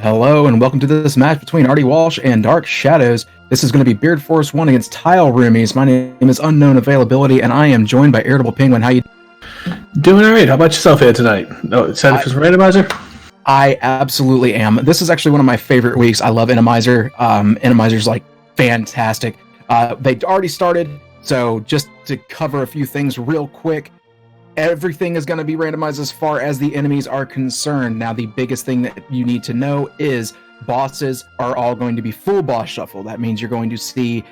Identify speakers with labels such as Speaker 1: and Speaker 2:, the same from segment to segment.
Speaker 1: Hello and welcome to this match between rdwalsh and Dark Shadows. This is going to be Beard Force 1 against Tile Roomies. My name is Unknown Availability, and I am joined by Irritable Penguin. How you
Speaker 2: doing? All right. How about yourself here tonight? Excited for some randomizer?
Speaker 1: I absolutely am. This is actually one of my favorite weeks. I love Enemizer. Enemizer's like fantastic. They already started, so just to cover a few things real quick, everything is going to be randomized as far as the enemies are concerned. Now, the biggest thing that you need to know is bosses are all going to be full boss shuffle. That means you're going to see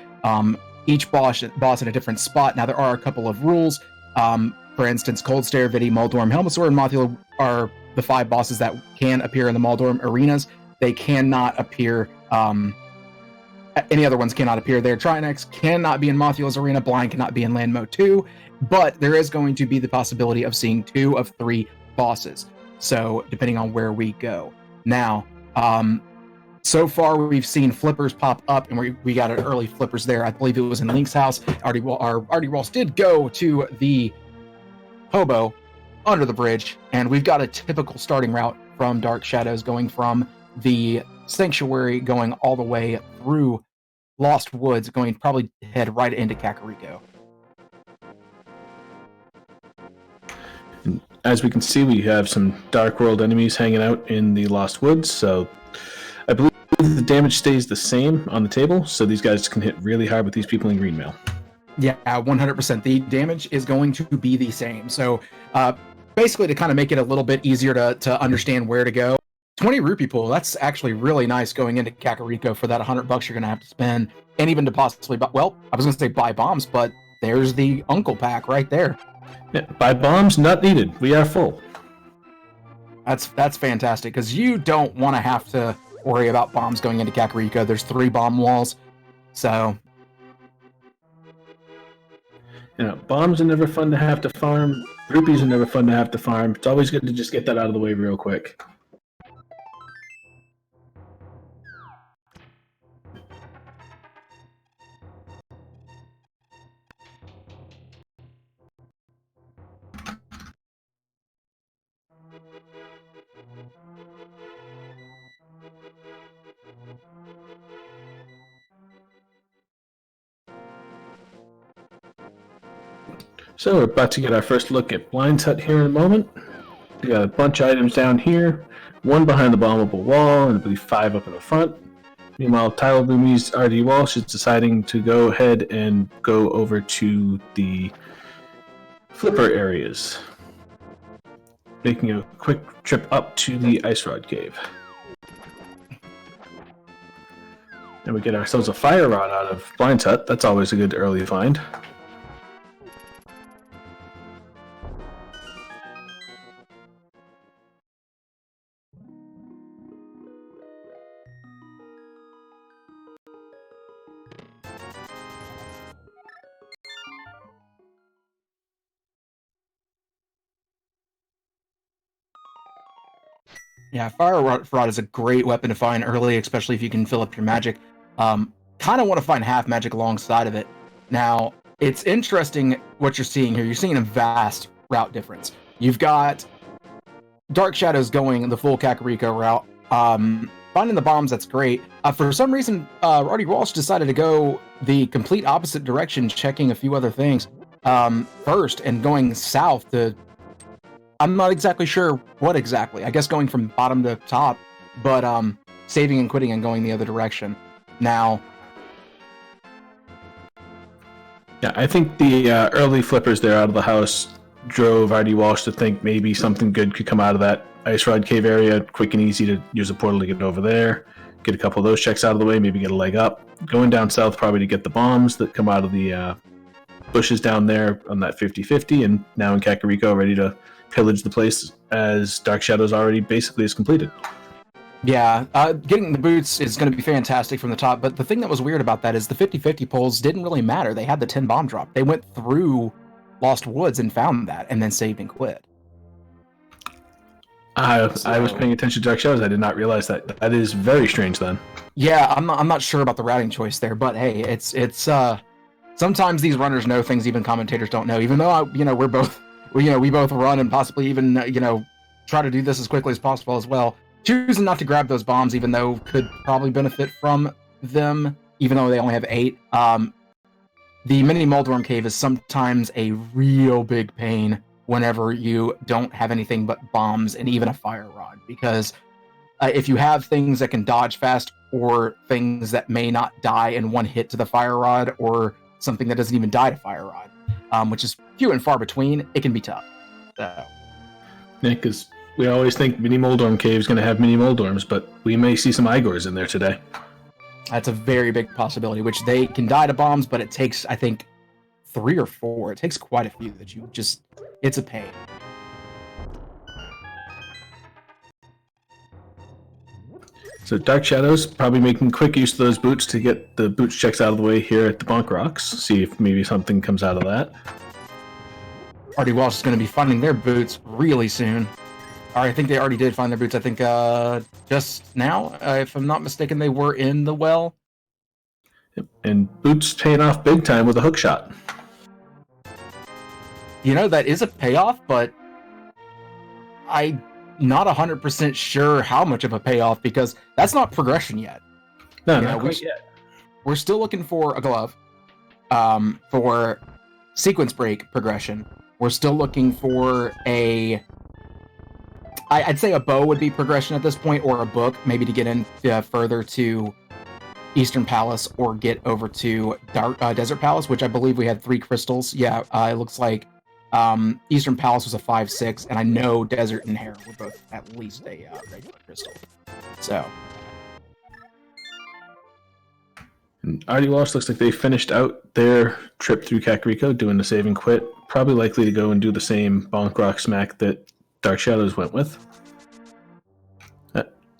Speaker 1: each boss in a different spot. Now, there are a couple of rules. For instance, Cold Stare, Vidi, Moldorm, Helmasaur, and Mothula are the 5 bosses that can appear in the Moldorm arenas. They cannot appear... any other ones cannot appear there. Trinex cannot be in Mothula's arena. Blind cannot be in Land Mode 2. But there is going to be the possibility of seeing 2 of 3 bosses. So, depending on where we go. Now, so far we've seen flippers pop up, and we got an early flippers there. I believe it was in Link's house. rdwalsh did go to the Hobo under the bridge, and we've got a typical starting route from Dark Shadows, going from the Sanctuary, going all the way through Lost Woods, going probably head right into Kakariko.
Speaker 2: As we can see, we have some Dark World enemies hanging out in the Lost Woods, so I believe the damage stays the same on the table, so these guys can hit really hard with these people in green mail.
Speaker 1: Yeah, 100%. The damage is going to be the same. So basically, to kind of make it a little bit easier to understand where to go, 20 rupee pool, that's actually really nice going into Kakariko for that $100 you're going to have to spend, and even to possibly, well, I was going to say buy bombs, but there's the Uncle Pack right there.
Speaker 2: Yeah, buy bombs, not needed. We are full.
Speaker 1: That's fantastic, because you don't want to have to worry about bombs going into Kakariko. There's 3 bomb walls, so...
Speaker 2: You know, bombs are never fun to have to farm. Rupees are never fun to have to farm. It's always good to just get that out of the way real quick. So we're about to get our first look at Blind's Hut here in a moment. We got a bunch of items down here, 1 behind the bombable wall, and I believe 5 up in the front. Meanwhile, Tile Roomies rdwalsh is deciding to go ahead and go over to the flipper areas, making a quick trip up to the Ice Rod Cave. And we get ourselves a fire rod out of Blind's Hut. That's always a good early find.
Speaker 1: Yeah, Fire Rod is a great weapon to find early, especially if you can fill up your magic. Kind of want to find half magic alongside of it. Now, it's interesting what you're seeing here. You're seeing a vast route difference. You've got Dark Shadows going the full Kakariko route. Finding the bombs, that's great. For some reason, rdwalsh decided to go the complete opposite direction, checking a few other things first, and going south to... I'm not exactly sure what exactly. I guess going from bottom to top, but saving and quitting and going the other direction. Now...
Speaker 2: Yeah, I think the early flippers there out of the house drove rdwalsh to think maybe something good could come out of that Ice Rod Cave area. Quick and easy to use a portal to get over there, get a couple of those checks out of the way, maybe get a leg up. Going down south probably to get the bombs that come out of the bushes down there on that 50-50, and now in Kakariko ready to pillage the place as Dark Shadows already basically is completed.
Speaker 1: Yeah, getting the boots is going to be fantastic from the top, but the thing that was weird about that is the 50-50 pulls didn't really matter. They had the 10 bomb drop. They went through Lost Woods and found that, and then saved and quit.
Speaker 2: I was paying attention to Dark Shadows. I did not realize that. That is very strange then.
Speaker 1: Yeah, I'm not sure about the routing choice there, but hey, it's sometimes these runners know things even commentators don't know, even though we both run and possibly even try to do this as quickly as possible as well. choosing not to grab those bombs, even though could probably benefit from them, even though they only have 8. The mini Moldworm Cave is sometimes a real big pain whenever you don't have anything but bombs and even a fire rod, because if you have things that can dodge fast or things that may not die in one hit to the fire rod, or something that doesn't even die to fire rod, which is few and far between, it can be tough. So.
Speaker 2: Yeah, because we always think Mini Moldorm Cave is going to have Mini Moldorms, but we may see some Igors in there today.
Speaker 1: That's a very big possibility, which they can die to bombs, but it takes, I think, 3 or 4. It takes quite a few that you just... It's a pain.
Speaker 2: So Dark Shadows, probably making quick use of those boots to get the boots checks out of the way here at the Bonk Rocks. See if maybe something comes out of that.
Speaker 1: rdwalsh is going to be finding their boots really soon. Or I think they already did find their boots. I think just now, if I'm not mistaken, they were in the well.
Speaker 2: Yep. And boots paying off big time with a hook shot.
Speaker 1: You know, that is a payoff, but I'm not 100% sure how much of a payoff, because that's not progression yet.
Speaker 2: No, not quite yet.
Speaker 1: We're still looking for a glove for sequence break progression. We're still looking for I'd say a bow would be progression at this point, or a book, maybe to get in further to Eastern Palace, or get over to Desert Palace, which I believe we had 3 crystals. Yeah, it looks like Eastern Palace was a 5/6, and I know Desert and Hare were both at least a regular crystal. So.
Speaker 2: And rdwalsh looks like they finished out their trip through Kakariko, doing the save and quit. Probably likely to go and do the same Bonk Rock smack that Dark Shadows went with.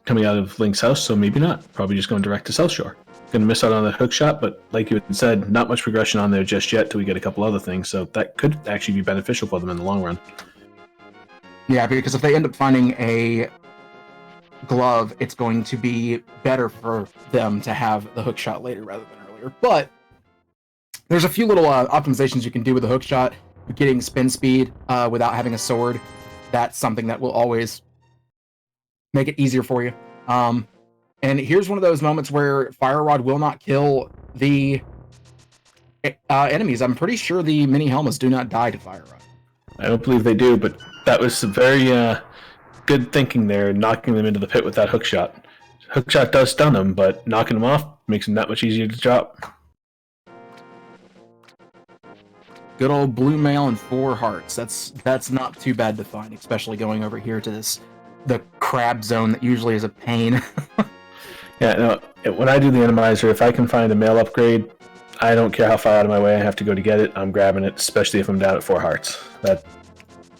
Speaker 2: Coming out of Link's house, so maybe not. Probably just going direct to South Shore. Going to miss out on the hook shot, but like you had said, not much progression on there just yet till we get a couple other things, so that could actually be beneficial for them in the long run.
Speaker 1: Yeah, because if they end up finding a glove, it's going to be better for them to have the hook shot later rather than earlier. But there's a few little optimizations you can do with the hook shot. Getting spin speed without having a sword, that's something that will always make it easier for you. And here's one of those moments where Fire Rod will not kill the enemies. I'm pretty sure the mini Helmas do not die to Fire Rod.
Speaker 2: I don't believe they do, but that was some very good thinking there, knocking them into the pit with that hook shot. Hook shot does stun them, but knocking them off makes them that much easier to drop.
Speaker 1: Good old blue mail and 4 hearts. That's not too bad to find, especially going over here to the crab zone that usually is a pain.
Speaker 2: Yeah, no, when I do the Enemizer, if I can find a mail upgrade, I don't care how far out of my way I have to go to get it. I'm grabbing it, especially if I'm down at 4 hearts. That's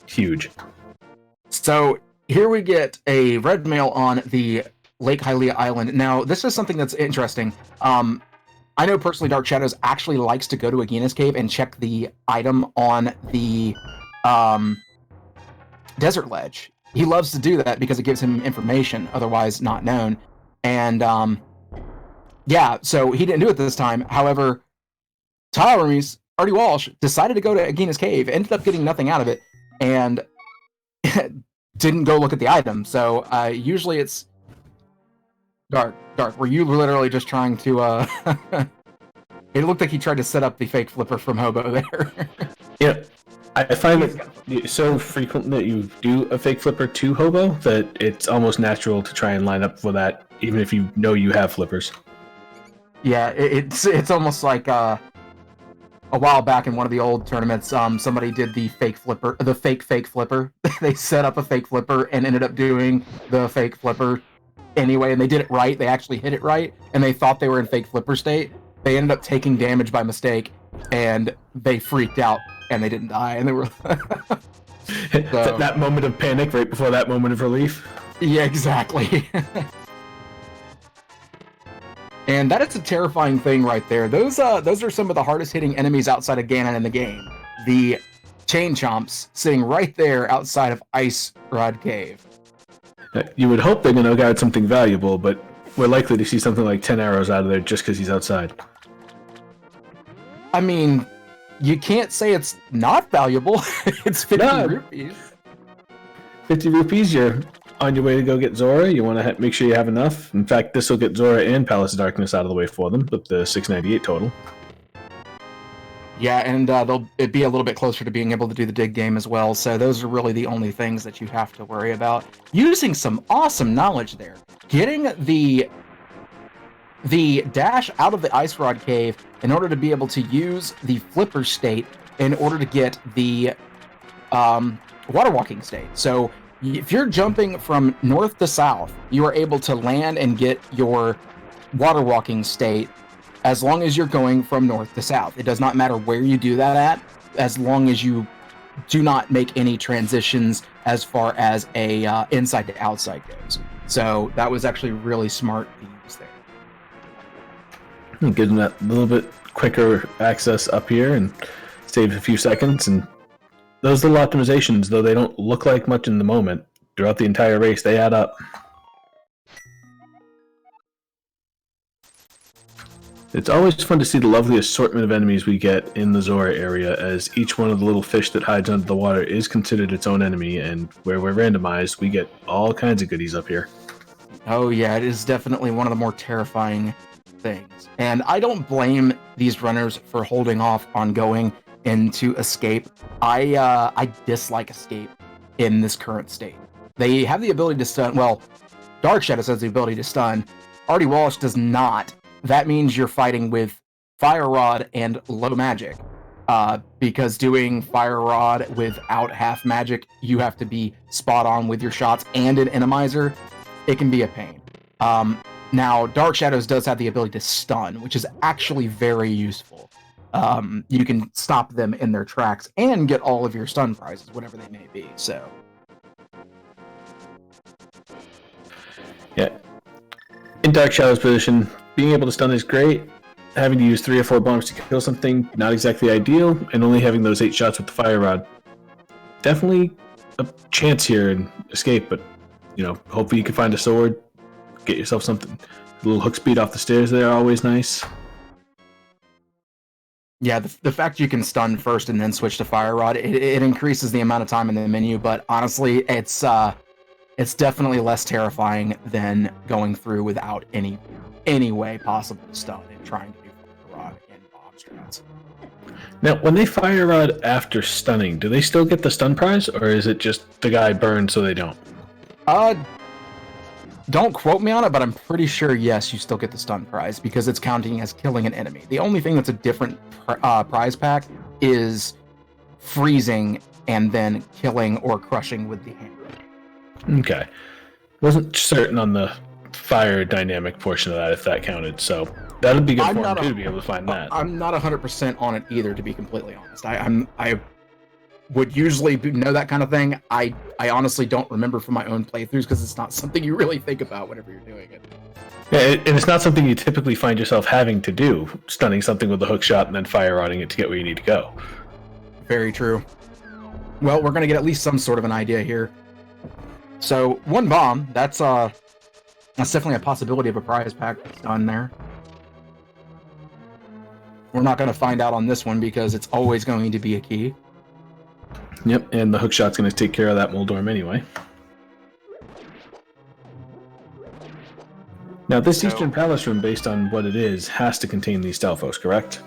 Speaker 2: huge.
Speaker 1: So here we get a red mail on the Lake Hylia Island. Now, this is something that's interesting. I know personally Dark Shadows actually likes to go to Agina's Cave and check the item on the desert ledge. He loves to do that because it gives him information otherwise not known. And yeah, so he didn't do it this time. However, rdwalsh decided to go to Agina's Cave, ended up getting nothing out of it, and didn't go look at the item. So usually it's Dark, were you literally just trying to it looked like he tried to set up the fake flipper from Hobo there.
Speaker 2: Yeah, I find it so frequent that you do a fake flipper to Hobo that it's almost natural to try and line up for that, even if you know you have flippers.
Speaker 1: Yeah, it's almost like a while back in one of the old tournaments, somebody did the fake flipper, the fake flipper. They set up a fake flipper and ended up doing the fake flipper anyway, and they did it right. They actually hit it right, and they thought they were in fake flipper state. They ended up taking damage by mistake, and they freaked out, and they didn't die, and they were so,
Speaker 2: that moment of panic right before that moment of relief.
Speaker 1: Yeah, exactly. And that is a terrifying thing right there. Those are some of the hardest hitting enemies outside of Ganon in the game. The Chain Chomps sitting right there outside of Ice Rod Cave.
Speaker 2: You would hope they're going to guard something valuable, but we're likely to see something like 10 arrows out of there just because he's outside.
Speaker 1: I mean, you can't say it's not valuable. It's 50 rupees.
Speaker 2: 50 rupees, you're on your way to go get Zora, you want to make sure you have enough. In fact, this will get Zora and Palace of Darkness out of the way for them with the 698 total.
Speaker 1: Yeah, and it'd be a little bit closer to being able to do the dig game as well. So those are really the only things that you have to worry about. Using some awesome knowledge there. Getting the dash out of the Ice Rod Cave in order to be able to use the Flipper State in order to get the Water Walking State. So if you're jumping from north to south, you are able to land and get your Water Walking State as long as you're going from north to south. It does not matter where you do that at, as long as you do not make any transitions as far as a inside to outside goes. So that was actually really smart to use there.
Speaker 2: Give them that little bit quicker access up here and save a few seconds. And those little optimizations, though they don't look like much in the moment, throughout the entire race, they add up. It's always fun to see the lovely assortment of enemies we get in the Zora area, as each one of the little fish that hides under the water is considered its own enemy, and where we're randomized, we get all kinds of goodies up here.
Speaker 1: Oh yeah, it is definitely one of the more terrifying things. And I don't blame these runners for holding off on going into Escape. I dislike Escape in this current state. They have the ability to stun, well, DarkShadows has the ability to stun, rdwalsh does not. That means you're fighting with Fire Rod and low magic. Because doing Fire Rod without half magic, you have to be spot on with your shots and an Enemizer. It can be a pain. Now, DarkShadows does have the ability to stun, which is actually very useful. You can stop them in their tracks and get all of your stun prizes, whatever they may be. So,
Speaker 2: yeah. In DarkShadows' position, being able to stun is great. Having to use 3 or 4 bombs to kill something, not exactly ideal, and only having those 8 shots with the Fire Rod. Definitely a chance here in Escape, but, hopefully you can find a sword, get yourself something. A little hook speed off the stairs there, always nice.
Speaker 1: Yeah, the fact you can stun first and then switch to Fire Rod, it increases the amount of time in the menu, but honestly, it's definitely less terrifying than going through without any way possible to stun and trying to do Fire Rod and bomb strats.
Speaker 2: Now, when they Fire Rod after stunning, do they still get the stun prize, or is it just the guy burned so they don't?
Speaker 1: Don't quote me on it, but I'm pretty sure, yes, you still get the stun prize because it's counting as killing an enemy. The only thing that's a different prize pack is freezing and then killing or crushing with the hand grenade.
Speaker 2: Okay. Wasn't certain on the fire dynamic portion of that, if that counted, so that would be good for him, too, to be able to find that.
Speaker 1: I'm not 100% on it either, to be completely honest. I would usually know that kind of thing. I honestly don't remember from my own playthroughs because it's not something you really think about whenever you're doing it.
Speaker 2: Yeah, and it's not something you typically find yourself having to do, stunning something with a hook shot and then fire rodding it to get where you need to go.
Speaker 1: Very true. Well, we're going to get at least some sort of an idea here. So, 1 bomb, that's definitely a possibility of a prize pack that's done there. We're not going to find out on this one because it's always going to be a key.
Speaker 2: Yep, and the hookshot's going to take care of that Moldorm anyway. Now, this Eastern Palace room, based on what it is, has to contain these Stalfos, correct?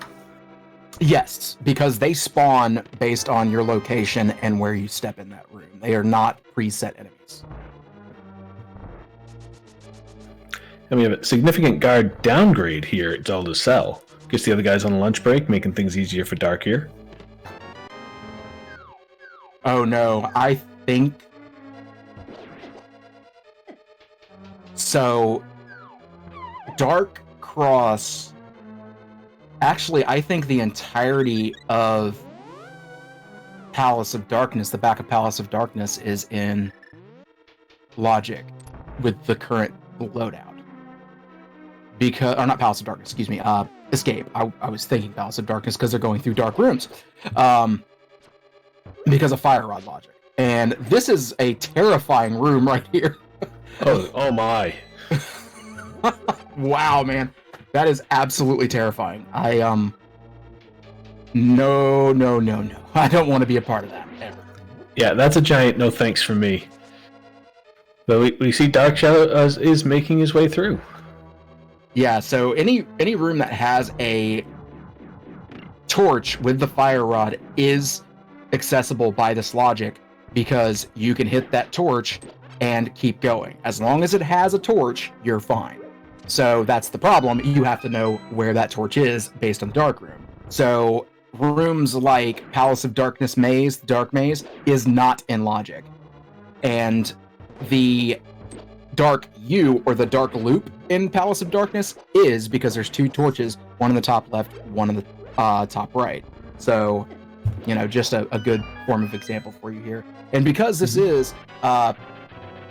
Speaker 1: Yes, because they spawn based on your location and where you step in that room. They are not preset enemies.
Speaker 2: And we have a significant guard downgrade here at Zelda's Cell. Guess the other guy's on a lunch break, making things easier for Dark here.
Speaker 1: Oh no, I think... So, Dark Cross... Actually, I think the entirety of Palace of Darkness, the back of Palace of Darkness, is in Logic with the current loadout. Or not Palace of Darkness, excuse me, Escape. I was thinking Palace of Darkness because they're going through dark rooms. Because of Fire Rod logic. And this is a terrifying room right here.
Speaker 2: Oh my.
Speaker 1: Wow, man. That is absolutely terrifying. No. I don't want to be a part of that, ever.
Speaker 2: Yeah, that's a giant no thanks from me. But we see Dark Shadow is making his way through.
Speaker 1: Yeah, so any room that has a torch with the fire rod is accessible by this logic, because you can hit that torch and keep going. As long as it has a torch, you're fine. So that's the problem. You have to know where that torch is based on the dark room. So rooms like Palace of Darkness Maze, the Dark Maze, is not in logic. And the Dark U, or the Dark Loop in Palace of Darkness, is, because there's two torches, one in the top left, one in the top right. So, you know, just a good form of example for you here. And because this is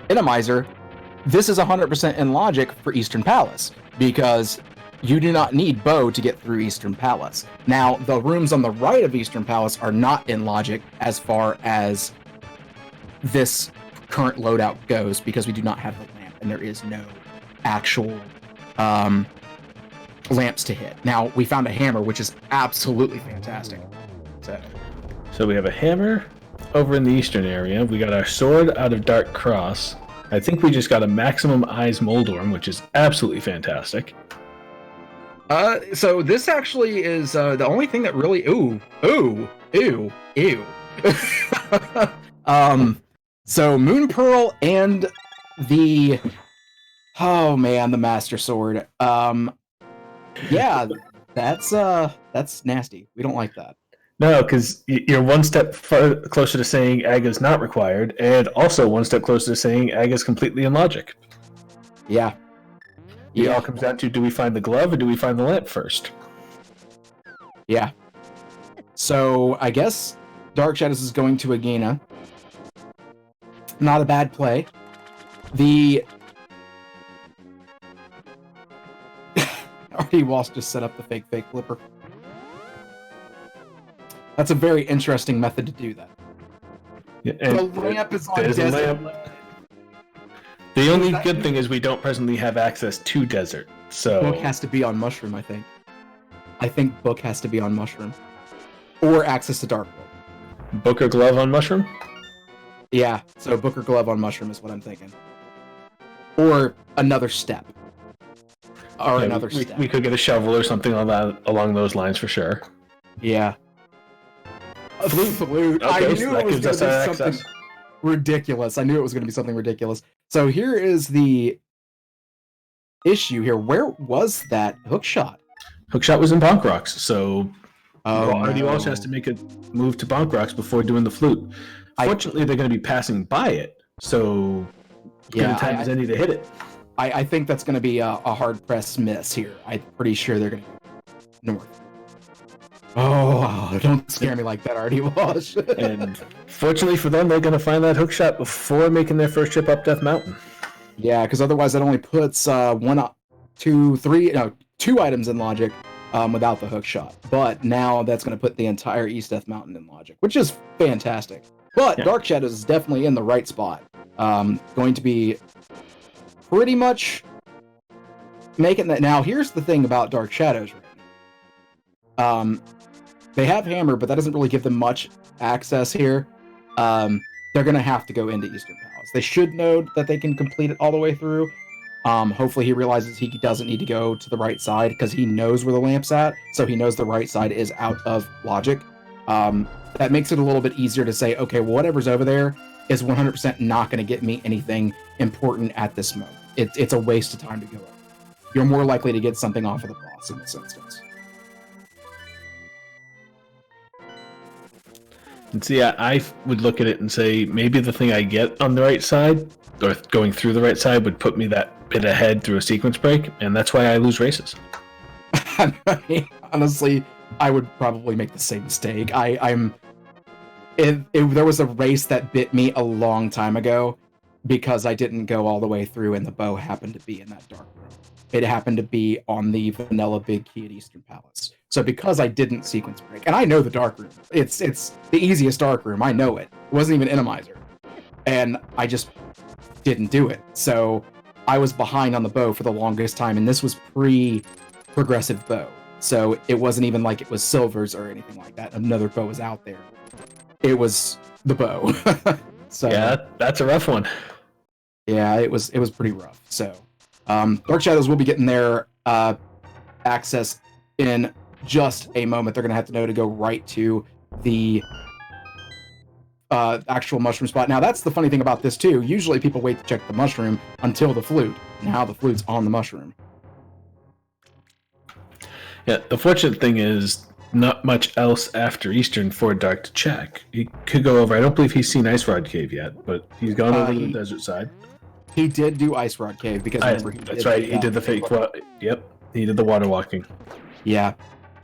Speaker 1: Inamizer, this is 100% in logic for Eastern Palace, because you do not need bow to get through Eastern Palace. Now, the rooms on the right of Eastern Palace are not in logic as far as this current loadout goes, because we do not have a lamp, and there is no actual lamps to hit. Now, we found a hammer, which is absolutely fantastic.
Speaker 2: So we have a hammer over in the eastern area. We got our sword out of Dark Cross. I think we just got a maximum eyes Moldorm, which is absolutely fantastic.
Speaker 1: So this actually is the only thing that really ew. So Moon Pearl and the the Master Sword. Yeah, that's nasty. We don't like that.
Speaker 2: No, because you're one step closer to saying Aga's not required, and also one step closer to saying Aga's completely in logic.
Speaker 1: Yeah.
Speaker 2: It all comes down to, do we find the glove or do we find the lamp first?
Speaker 1: Yeah. So I guess Dark Shadows is going to Agena. Not a bad play. The rdwalsh just set up the fake flipper. That's a very interesting method to do that.
Speaker 2: Yeah,
Speaker 1: the lamp is on desert.
Speaker 2: The only good thing is we don't presently have access to desert, so...
Speaker 1: Book has to be on Mushroom, I think. I think Book has to be on Mushroom. Or access to Dark World.
Speaker 2: Book or Glove on Mushroom?
Speaker 1: Yeah, so Book or Glove on Mushroom is what I'm thinking. Or another step. Or another step.
Speaker 2: We could get a shovel or something along those lines for sure.
Speaker 1: Yeah. A flute.
Speaker 2: Okay,
Speaker 1: I knew
Speaker 2: so
Speaker 1: it was going to be something
Speaker 2: access.
Speaker 1: ridiculous. I knew it was going to be something ridiculous. So here is the issue here. Where was that hookshot?
Speaker 2: Hookshot was in Bonk Rocks, so
Speaker 1: rdwalsh
Speaker 2: has to make a move to Bonk Rocks before doing the flute. Fortunately, they're going to be passing by it, so good a time as any to hit it.
Speaker 1: I think that's going to be a hard-pressed miss here. I'm pretty sure they're going to go north. Oh, don't scare me like that, rdwalsh.
Speaker 2: And fortunately for them, they're going to find that hookshot before making their first trip up Death Mountain.
Speaker 1: Yeah, because otherwise that only puts two items in logic without the hookshot. But now that's going to put the entire East Death Mountain in logic, which is fantastic. But Dark Shadows is definitely in the right spot. Going to be pretty much making that. Now, here's the thing about Dark Shadows right now. They have Hammer, but that doesn't really give them much access here. They're going to have to go into Eastern Palace. They should know that they can complete it all the way through. Hopefully he realizes he doesn't need to go to the right side, because he knows where the lamp's at, so he knows the right side is out of logic. That makes it a little bit easier to say, okay, well, whatever's over there is 100% not going to get me anything important at this moment. It's a waste of time to go over. You're more likely to get something off of the boss in this instance.
Speaker 2: And see, I would look at it and say, maybe the thing I get on the right side, or going through the right side, would put me that bit ahead through a sequence break, and that's why I lose races.
Speaker 1: I mean, honestly, I would probably make the same mistake. If there was a race that bit me a long time ago because I didn't go all the way through and the bow happened to be in that dark room. It happened to be on the vanilla big key at Eastern Palace. So because I didn't sequence break, and I know the dark room, it's the easiest dark room, I know it. It wasn't even Inamizer. And I just didn't do it. So I was behind on the bow for the longest time, and this was pre-progressive bow. So it wasn't even like it was Silver's or anything like that. Another bow was out there. It was the bow. So
Speaker 2: yeah, that's a rough one.
Speaker 1: Yeah, it was pretty rough. So, Dark Shadows will be getting their access in just a moment. They're gonna have to know to go right to the actual mushroom spot. Now, that's the funny thing about this too. Usually, people wait to check the mushroom until the flute. Now the flute's on the mushroom.
Speaker 2: Yeah, the fortunate thing is not much else after Eastern for Dark to check. He could go over. I don't believe he's seen Ice Rod Cave yet, but he's gone over to the desert side.
Speaker 1: He did do Ice Rod Cave because remember
Speaker 2: that's right. He did the fake. Yep, he did the water walking.
Speaker 1: Yeah,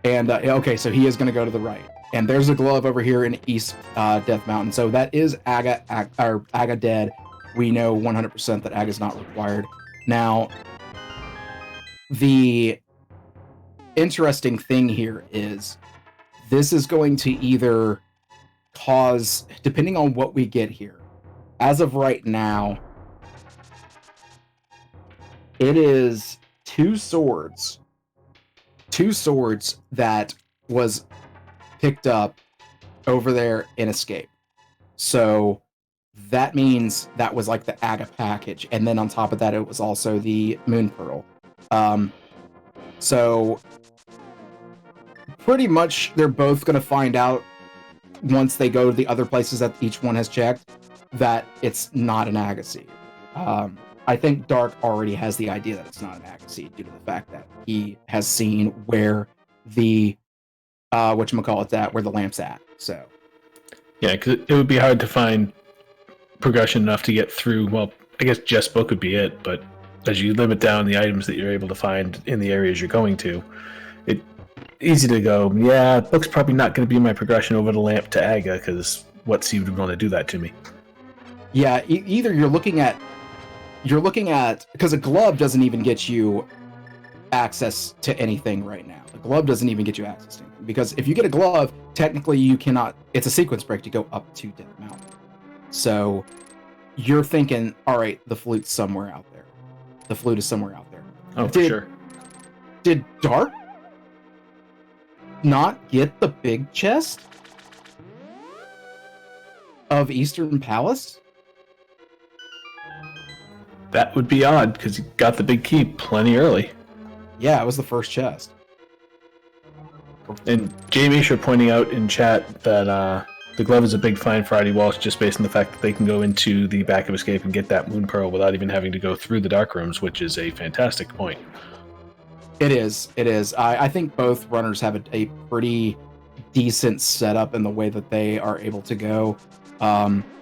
Speaker 1: and okay, so he is going to go to the right, and there's a glove over here in East Death Mountain. So that is Aga dead. We know 100% that Aga's not required. Now, the interesting thing here is this is going to either cause, depending on what we get here, as of right now, it is two swords that was picked up over there in Escape. So that means that was like the Aga package, and then on top of that, it was also the Moon Pearl. So pretty much they're both going to find out once they go to the other places that each one has checked that it's not an Aga seed. I think Dark already has the idea that it's not an Aga seed due to the fact that he has seen where the where the lamp's at. So
Speaker 2: yeah, because it would be hard to find progression enough to get through. Well, I guess Jess book would be it, but as you limit down the items that you're able to find in the areas you're going to, it's easy to go, yeah, book's probably not going to be my progression over the lamp to Aga, because what seed would want to do that to me?
Speaker 1: Yeah, either you're looking at because a glove doesn't even get you access to anything right now. The glove doesn't even get you access to anything, because if you get a glove, technically you cannot. It's a sequence break to go up to Death Mountain. So you're thinking, all right, the flute's somewhere out there. The flute is somewhere out there.
Speaker 2: Oh, for sure.
Speaker 1: Did Dark not get the big chest of Eastern Palace?
Speaker 2: That would be odd, because he got the big key plenty early.
Speaker 1: Yeah, it was the first chest.
Speaker 2: And Jamie Misher pointing out in chat that the glove is a big find for rdwalsh, just based on the fact that they can go into the back of Escape and get that Moon Pearl without even having to go through the dark rooms, which is a fantastic point.
Speaker 1: It is. I think both runners have a pretty decent setup in the way that they are able to go.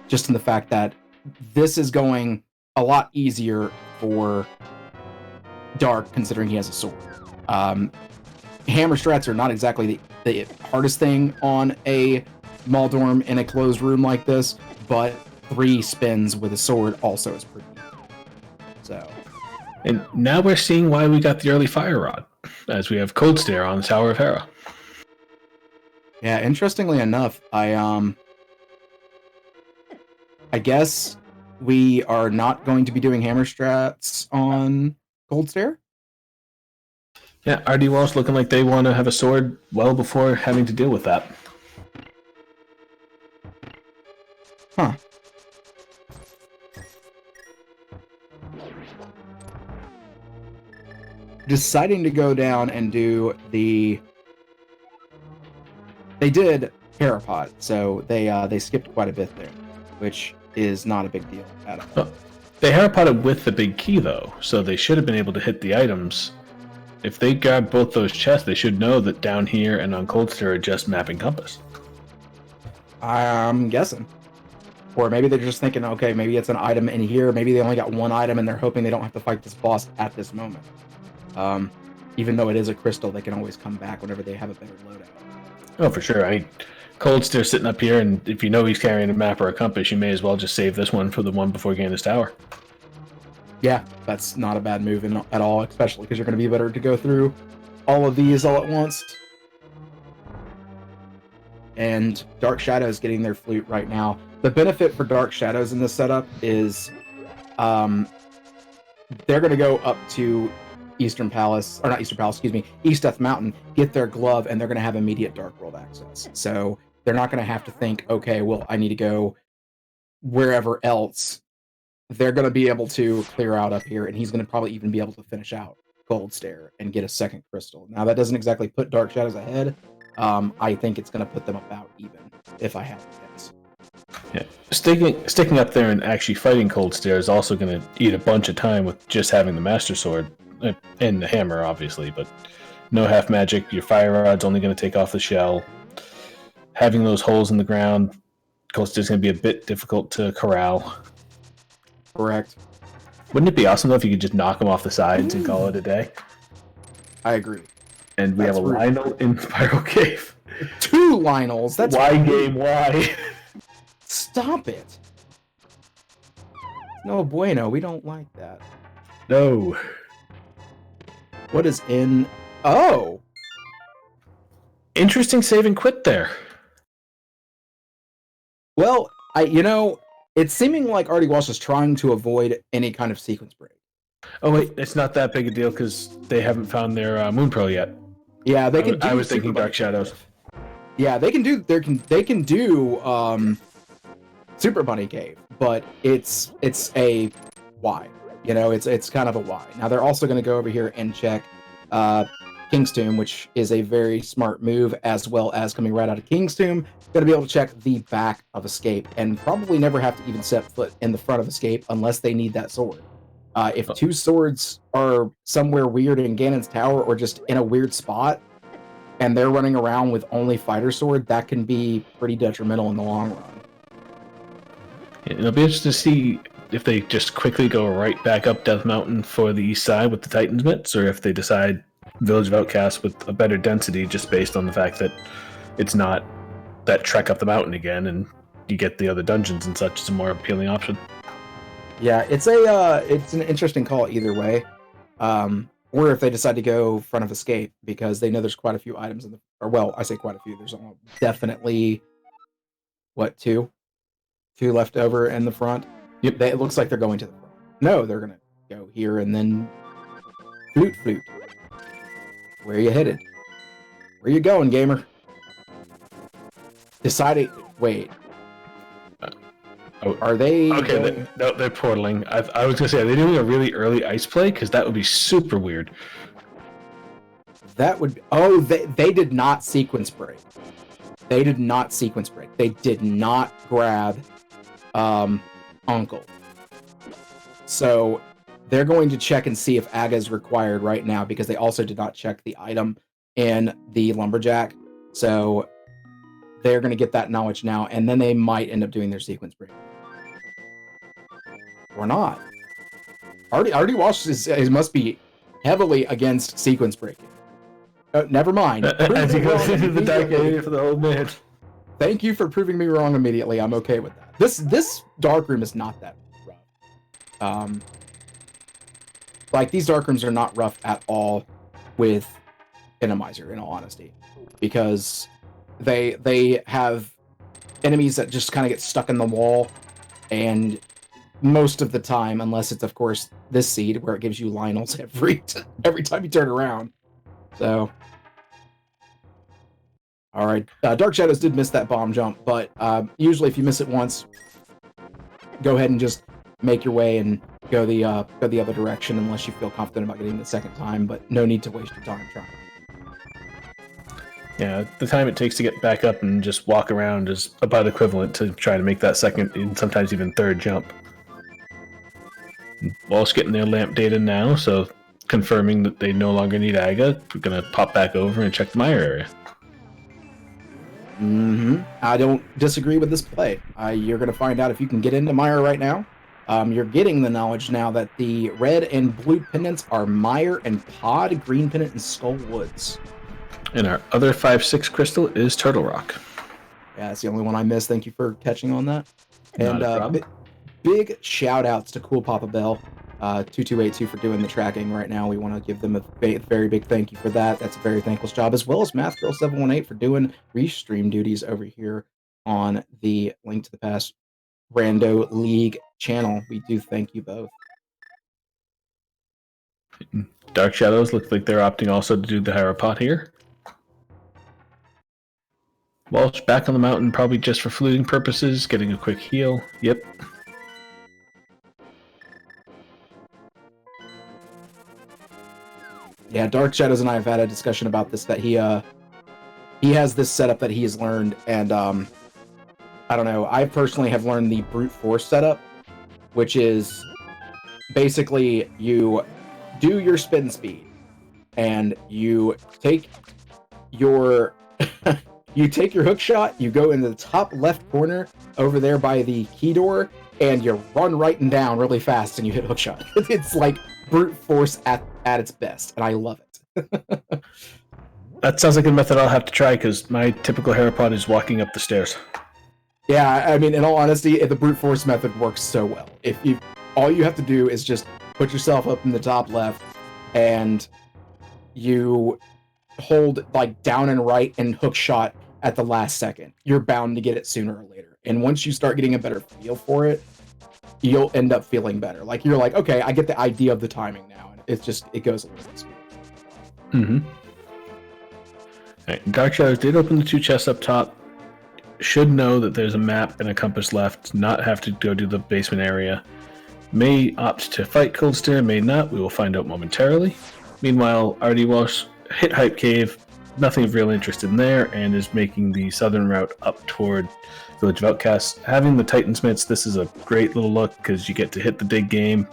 Speaker 1: Just in the fact that this is going a lot easier for Dark, considering he has a sword. Hammer strats are not exactly the hardest thing on a Maldorm in a closed room like this, but 3 spins with a sword also is pretty good. So,
Speaker 2: and now we're seeing why we got the early Fire Rod, as we have Cold Stare on the Tower of Hera.
Speaker 1: Yeah, interestingly enough, I guess we are not going to be doing hammer strats on Cold Stare.
Speaker 2: Yeah, rdwalsh looking like they want to have a sword well before having to deal with that.
Speaker 1: Huh. Deciding to go down and do the... They did Parapod, so they skipped quite a bit there, which is not a big deal at all.
Speaker 2: Well, they Harapotted with the big key, though, so they should have been able to hit the items. If they grab both those chests, they should know that down here and on Cold Stare are just map and compass.
Speaker 1: I'm guessing. Or maybe they're just thinking, okay, maybe it's an item in here. Maybe they only got one item and they're hoping they don't have to fight this boss at this moment. Even though it is a crystal, they can always come back whenever they have a better loadout.
Speaker 2: Oh, for sure. I mean, Cold Stare sitting up here, and if you know he's carrying a map or a compass, you may as well just save this one for the one before getting this tower.
Speaker 1: Yeah, that's not a bad move at all, especially because you're going to be better to go through all of these all at once. And Dark Shadows getting their flute right now. The benefit for Dark Shadows in this setup is they're going to go up to East Death Mountain, get their glove, and they're going to have immediate Dark World access. So they're not going to have to think, okay, well, I need to go wherever else they're going to be able to clear out up here, and he's going to probably even be able to finish out Gold Stare and get a second crystal. Now, that doesn't exactly put Dark Shadows ahead. I think it's going to put them about even, if I had to guess.
Speaker 2: Yeah, sticking up there and actually fighting Cold Stare is also going to eat a bunch of time with just having the Master Sword and the hammer, obviously, but no half magic. Your Fire Rod's only going to take off the shell. Having those holes in the ground, Cold Stare's going to be a bit difficult to corral.
Speaker 1: Correct.
Speaker 2: Wouldn't it be awesome though if you could just knock them off the sides and call it a day?
Speaker 1: I agree.
Speaker 2: And we have a Lionel in Spiral Cave.
Speaker 1: 2 Lionels. That's
Speaker 2: why game? Why?
Speaker 1: Stop it. No bueno. We don't like that.
Speaker 2: No.
Speaker 1: What is in? Oh.
Speaker 2: Interesting save and quit there.
Speaker 1: Well, it's seeming like rdwalsh is trying to avoid any kind of sequence break.
Speaker 2: Oh wait, it's not that big a deal because they haven't found their Moon Pearl yet.
Speaker 1: Yeah, they can.
Speaker 2: I was thinking Dark Shadows.
Speaker 1: Yeah, they can do. They can do Super Bunny Cave, but it's a why. It's kind of a why. Now they're also going to go over here and check King's Tomb, which is a very smart move, as well as coming right out of King's Tomb, going to be able to check the back of Escape, and probably never have to even set foot in the front of Escape unless they need that sword. If 2 swords are somewhere weird in Ganon's Tower, or just in a weird spot, and they're running around with only Fighter Sword, that can be pretty detrimental in the long run.
Speaker 2: It'll be interesting to see if they just quickly go right back up Death Mountain for the east side with the Titan's Mitts, or if they decide Village of Outcasts with a better density, just based on the fact that it's not that trek up the mountain again, and you get the other dungeons and such. It's a more appealing option.
Speaker 1: Yeah, it's an interesting call either way. Or if they decide to go front of Escape, because they know there's quite a few items in the, or well, I say quite a few. There's definitely two left over in the front.
Speaker 2: Yep.
Speaker 1: It looks like they're going to the front. No, they're gonna go here and then flute. Where are you headed? Where you going, gamer? Deciding. Wait. Are they?
Speaker 2: Okay, they're portaling. I was gonna say, are they doing a really early ice play? Because that would be super weird.
Speaker 1: That would. Oh, they did not sequence break. They did not sequence break. They did not grab Uncle. So they're going to check and see if Aga is required right now, because they also did not check the item in the Lumberjack. So they're going to get that knowledge now, and then they might end up doing their sequence break. Or not. rdwalsh must be heavily against sequence breaking. Never mind.
Speaker 2: As he goes into the dark area for the old man.
Speaker 1: Thank you for proving me wrong immediately. I'm okay with that. This dark room is not that rough. Like, these dark rooms are not rough at all with Enemizer, in all honesty, because they have enemies that just kind of get stuck in the wall, and most of the time, unless it's of course this seed where it gives you Lionels every time you turn around. So, all right, Dark Shadows did miss that bomb jump, but usually if you miss it once, go ahead and just make your way and go the other direction, unless you feel confident about getting it the second time. But no need to waste your time trying.
Speaker 2: Yeah, the time it takes to get back up and just walk around is about equivalent to trying to make that second and sometimes even third jump. Walsh getting their lamp data now, so confirming that they no longer need Aga. We're going to pop back over and check the Mire area.
Speaker 1: I don't disagree with this play. You're going to find out if you can get into Mire right now. You're getting the knowledge now that the red and blue pendants are Mire and Pod, green pendant and Skull Woods.
Speaker 2: And our other 5/6 crystal is Turtle Rock.
Speaker 1: Yeah, that's the only one I missed. Thank you for catching on that.
Speaker 2: Not a
Speaker 1: And big shout outs to Cool Papa Bell 2282 for doing the tracking right now. We want to give them a very big thank you for that. That's a very thankless job, as well as Math Girl 718 for doing restream duties over here on the Link to the Past Rando League channel. We do thank you both.
Speaker 2: Dark Shadows look like they're opting also to do the Harapot here. Walsh back on the mountain, probably just for fluting purposes, getting a quick heal. Yep.
Speaker 1: Yeah, Dark Shadows and I have had a discussion about this, that he has this setup that he has learned, and I don't know, I personally have learned the brute force setup, which is basically you do your spin speed and you take your you take your hook shot, you go in the top left corner over there by the key door, and you run right and down really fast and you hit hook shot. It's like brute force at its best, and I love it.
Speaker 2: That sounds like a method I'll have to try, because my typical Herapod is walking up the stairs.
Speaker 1: Yeah, I mean, in all honesty, the brute force method works so well. If you, all you have to do is just put yourself up in the top left, and you hold like down and right and hook shot at the last second. You're bound to get it sooner or later. And once you start getting a better feel for it, you'll end up feeling better. Like, you're like, okay, I get the idea of the timing now. And it's just, it goes a little bit smoother.
Speaker 2: Mm-hmm. Right. Dark Shadows did open the 2 chests up top. Should know that there's a map and a compass left. Not have to go to the basement area. May opt to fight Cold Stare, may not. We will find out momentarily. Meanwhile, rdwalsh hit Hype Cave. Nothing of real interest in there, and is making the southern route up toward Village of Outcasts. Having the Titansmiths, this is a great little look, because you get to hit the dig game,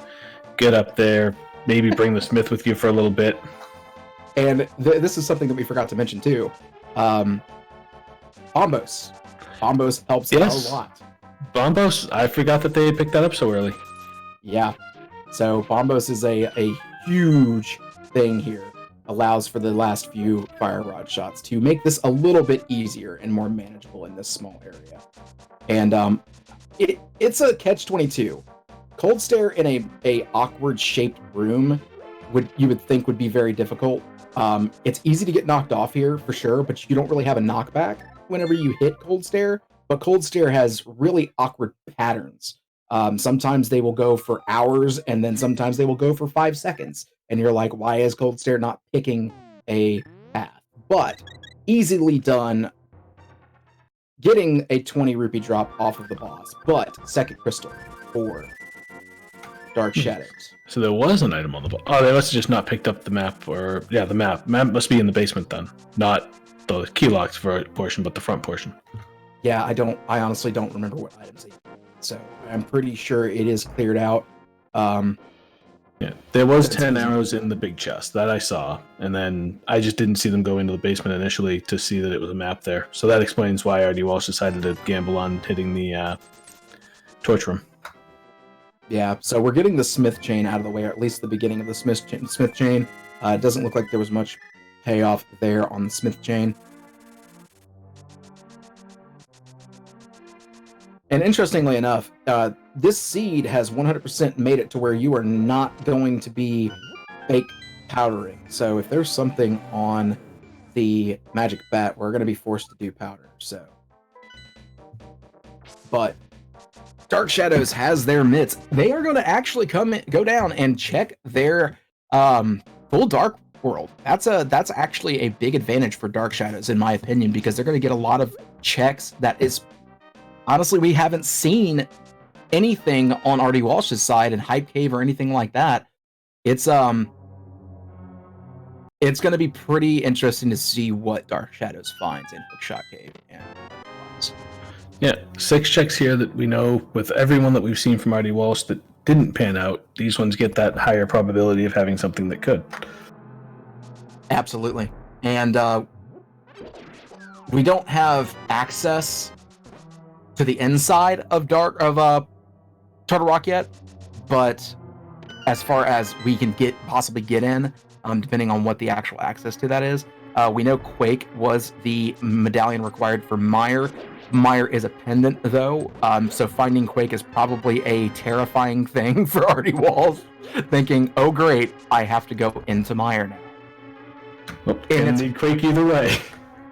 Speaker 2: get up there, maybe bring the Smith with you for a little bit.
Speaker 1: And this is something that we forgot to mention too. Bombos. Bombos helps a lot.
Speaker 2: Bombos, I forgot that they had picked that up so early.
Speaker 1: Yeah. So Bombos is a huge thing here. Allows for the last few fire rod shots to make this a little bit easier and more manageable in this small area. And it's a catch-22. Cold Stare in a awkward shaped room you would think would be very difficult. It's easy to get knocked off here for sure, but you don't really have a knockback whenever you hit Cold Stare. But Cold Stare has really awkward patterns. Sometimes they will go for hours, and then sometimes they will go for 5 seconds. And you're like, why is Cold Stare not picking a path? But easily done, getting a 20 rupee drop off of the boss. But second crystal for Dark Shadows.
Speaker 2: So there was an item on the boss. Oh, they must have just not picked up the map, or yeah, the map. Map must be in the basement then, not the key locks for portion, but the front portion.
Speaker 1: Yeah, I honestly don't remember what items they used. So I'm pretty sure it is cleared out.
Speaker 2: Yeah, there was 10 arrows in the big chest that I saw, and then I just didn't see them go into the basement initially to see that it was a map there. So that explains why rdwalsh decided to gamble on hitting the torch room.
Speaker 1: Yeah, so we're getting the Smith chain out of the way, or at least the beginning of the Smith chain. It doesn't look like there was much payoff there on the Smith chain. And interestingly enough, this seed has 100% made it to where you are not going to be fake powdering. So if there's something on the magic bat, we're going to be forced to do powder. So, but Dark Shadows has their mitts. They are going to actually go down and check their full dark world. That's actually a big advantage for Dark Shadows, in my opinion, because they're going to get a lot of checks that is. Honestly, we haven't seen anything on rdwalsh's side in Hype Cave or anything like that. It's going to be pretty interesting to see what Dark Shadows finds in Hookshot Cave.
Speaker 2: Yeah, 6 checks here that we know with everyone that we've seen from rdwalsh that didn't pan out. These ones get that higher probability of having something that could.
Speaker 1: Absolutely. And we don't have access to the inside of Turtle Rock yet, but as far as we can possibly get in, depending on what the actual access to that is, we know Quake was the medallion required for Meyer. Meyer is a pendant though, so finding Quake is probably a terrifying thing for rdwalsh, thinking, oh great, I have to go into Meyer now.
Speaker 2: Well, and it's Quake either way.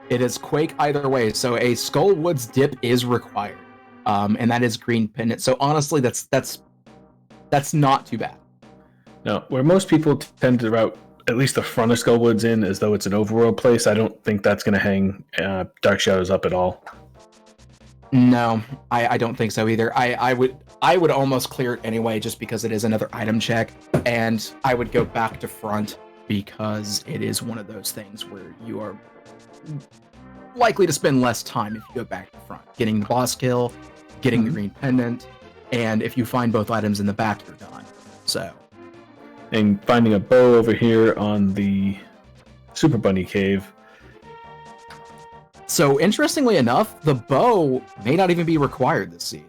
Speaker 1: It is Quake either way, so a Skullwoods dip is required, and that is green pendant. So honestly, that's not too bad.
Speaker 2: No, where most people tend to route at least the front of Skullwoods in as though it's an overworld place, I don't think that's going to hang Dark Shadows up at all.
Speaker 1: No, I don't think so either. I would almost clear it anyway, just because it is another item check, and I would go back to front because it is one of those things where you are likely to spend less time if you go back to front, getting the boss kill, getting the green pendant, and if you find both items in the back, you're done. So,
Speaker 2: and finding a bow over here on the Super Bunny Cave.
Speaker 1: So interestingly enough, the bow may not even be required this seed.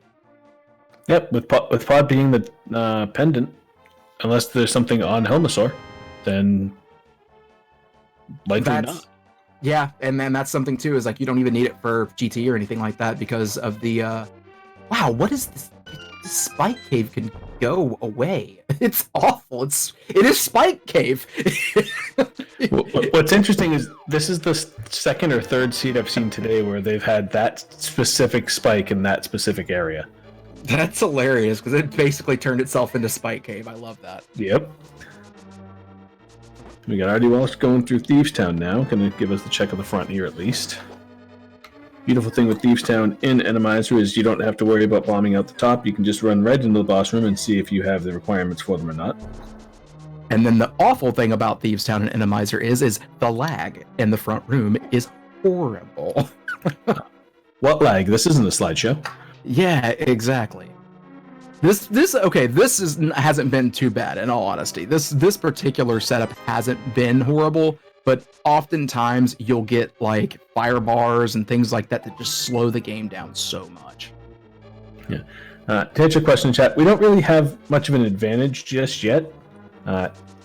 Speaker 2: Yep, with Pod being the pendant, unless there's something on Helmasaur, then likely not.
Speaker 1: Yeah, and then that's something too, is like you don't even need it for GT or anything like that because of the wow, what is this? This Spike Cave can go away. It's awful. It is Spike Cave.
Speaker 2: What's interesting is this is the second or third seed I've seen today where they've had that specific spike in that specific area.
Speaker 1: That's hilarious because it basically turned itself into Spike Cave. I love that.
Speaker 2: Yep. We got rdwalsh going through Thieves Town now. Going to give us the check of the front here at least. Beautiful thing with Thieves Town in Enemizer is you don't have to worry about bombing out the top. You can just run right into the boss room and see if you have the requirements for them or not.
Speaker 1: And then the awful thing about Thieves Town and Enemizer is the lag in the front room is horrible.
Speaker 2: What lag? This isn't a slideshow.
Speaker 1: Yeah, exactly. This hasn't been too bad in all honesty. This particular setup hasn't been horrible, but oftentimes you'll get like fire bars and things like that that just slow the game down so much.
Speaker 2: Yeah. To answer your question, chat, we don't really have much of an advantage just yet.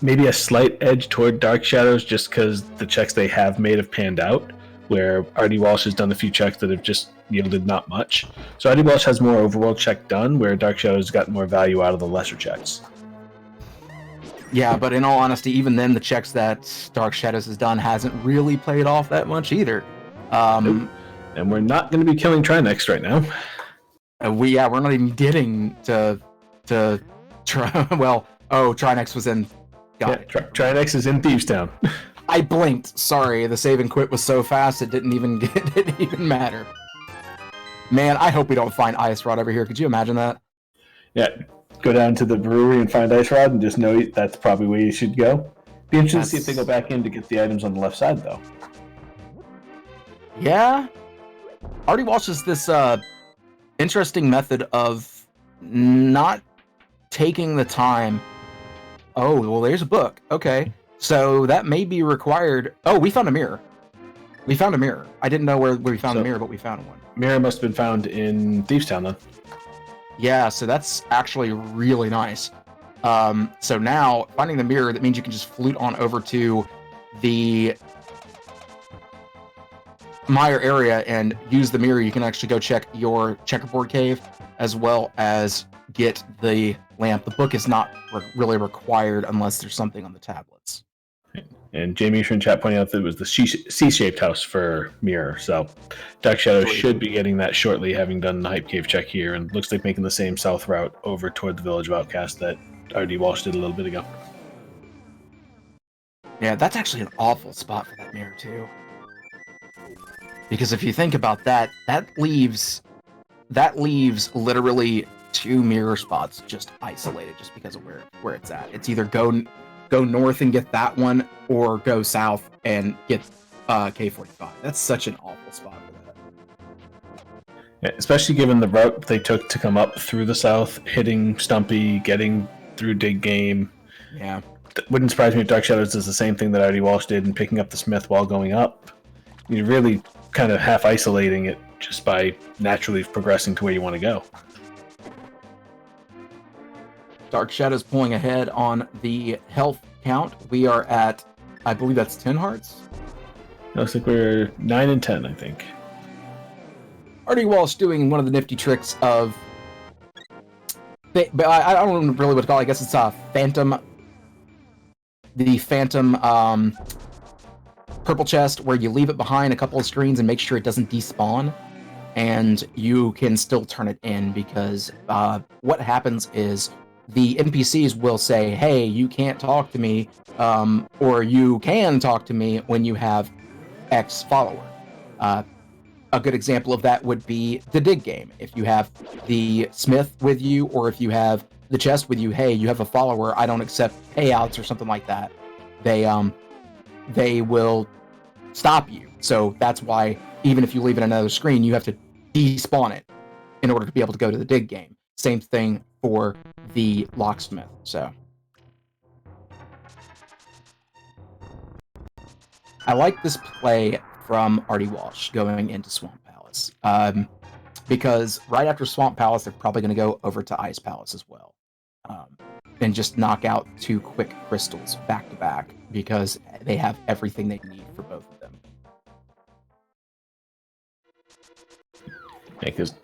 Speaker 2: Maybe a slight edge toward Dark Shadows just because the checks they have made have panned out, where rdwalsh has done a few checks that have just yielded not much. So rdwalsh has more overworld check done, where Dark Shadows got more value out of the lesser checks.
Speaker 1: Yeah, but in all honesty, even then, the checks that Dark Shadows has done hasn't really played off that much either.
Speaker 2: Nope. And we're not going to be killing Trinex right now.
Speaker 1: We're not even getting to try. Well, Trinex was in. Got it.
Speaker 2: Trinex is in Thieves Town.
Speaker 1: I blinked. Sorry, the save and quit was so fast it didn't even matter. Man, I hope we don't find Ice Rod over here. Could you imagine that?
Speaker 2: Yeah, go down to the brewery and find Ice Rod and just know that's probably where you should go. Be interesting to see if they go back in to get the items on the left side, though.
Speaker 1: Yeah. rdwalsh is this interesting method of not taking the time. Oh, well, there's a book. Okay. So that may be required. Oh, we found a mirror. We found a mirror. I didn't know where we found a mirror, but we found one.
Speaker 2: Mirror must have been found in Thieves Town, then.
Speaker 1: Yeah, so that's actually really nice. So now, finding the mirror, that means you can just flute on over to the Mire area and use the mirror. You can actually go check your checkerboard cave, as well as get the lamp. The book is not really required unless there's something on the tablets.
Speaker 2: And Jamie from chat pointing out that it was the C-shaped house for mirror. So Dark Shadow should be getting that shortly, having done the Hype Cave check here, and looks like making the same south route over toward the Village of Outcast that rdwalsh did a little bit ago.
Speaker 1: Yeah, that's actually an awful spot for that mirror too. Because if you think about that, that leaves literally 2 mirror spots just isolated, just because of where it's at. It's either go north and get that one, or go south and get K45. That's such an awful spot for that.
Speaker 2: Yeah, especially given the route they took to come up through the south, hitting Stumpy, getting through Dig Game.
Speaker 1: Yeah.
Speaker 2: It wouldn't surprise me if Dark Shadows does the same thing that rdwalsh did in picking up the Smith while going up. You're really kind of half isolating it just by naturally progressing to where you want to go.
Speaker 1: Dark Shadows pulling ahead on the health count. We are at, I believe that's 10 hearts.
Speaker 2: Looks like we're 9 and 10, I think.
Speaker 1: rdwalsh doing one of the nifty tricks of, but I don't know really what to call it. I guess it's Phantom. The Phantom purple chest, where you leave it behind a couple of screens and make sure it doesn't despawn, and you can still turn it in, because what happens is the NPCs will say, hey, you can't talk to me, or you can talk to me when you have X follower. A good example of that would be the Dig Game. If you have the Smith with you, or if you have the chest with you, hey, you have a follower, I don't accept payouts or something like that, they will stop you. So that's why even if you leave it in another screen, you have to despawn it in order to be able to go to the dig game. Same thing for the locksmith. So I like this play from rdwalsh going into Swamp Palace, because right after Swamp Palace, they're probably going to go over to Ice Palace as well, and just knock out 2 quick crystals back to back because they have everything they need for both of them.
Speaker 2: Yeah, because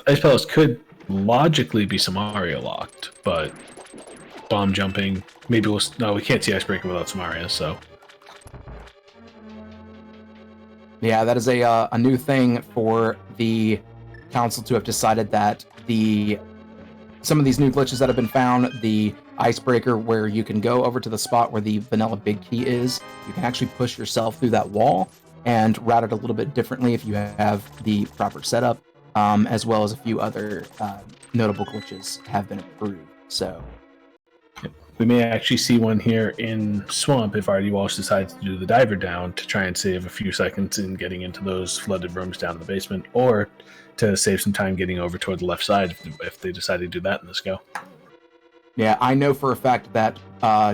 Speaker 2: Ice Palace could logically be Samaria locked, but bomb jumping, maybe no, we can't see Icebreaker without Samaria, so.
Speaker 1: Yeah, that is a new thing for the council to have decided that some of these new glitches that have been found, the Icebreaker where you can go over to the spot where the vanilla big key is, you can actually push yourself through that wall and route it a little bit differently if you have the proper setup, as well as a few other notable glitches have been approved. So
Speaker 2: we may actually see one here in Swamp if rdwalsh decides to do the diver down to try and save a few seconds in getting into those flooded rooms down in the basement, or to save some time getting over toward the left side if they decide to do that in this go.
Speaker 1: Yeah, I know for a fact that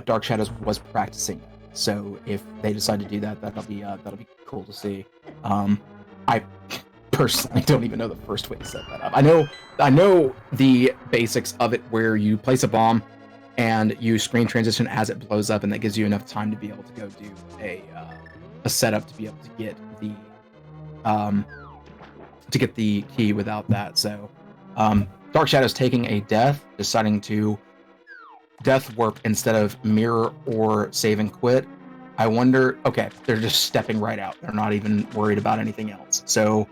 Speaker 1: Dark Shadows was practicing, so if they decide to do that, that'll be cool to see. I personally don't even know the first way to set that up. I know the basics of it, where you place a bomb and you screen transition as it blows up, and that gives you enough time to be able to go do a setup to be able to get the key without that. So Dark Shadows taking a death, deciding to death warp instead of mirror or save and quit. I wonder, okay, they're just stepping right out. They're not even worried about anything else. So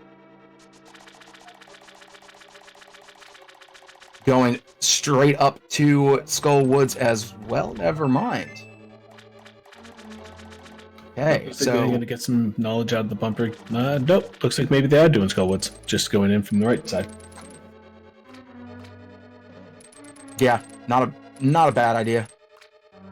Speaker 1: going straight up to Skull Woods as well. Never mind. Okay, so
Speaker 2: they're going to get some knowledge out of the bumper. Nope. Looks like maybe they are doing Skull Woods, just going in from the right side.
Speaker 1: Yeah, not a bad idea.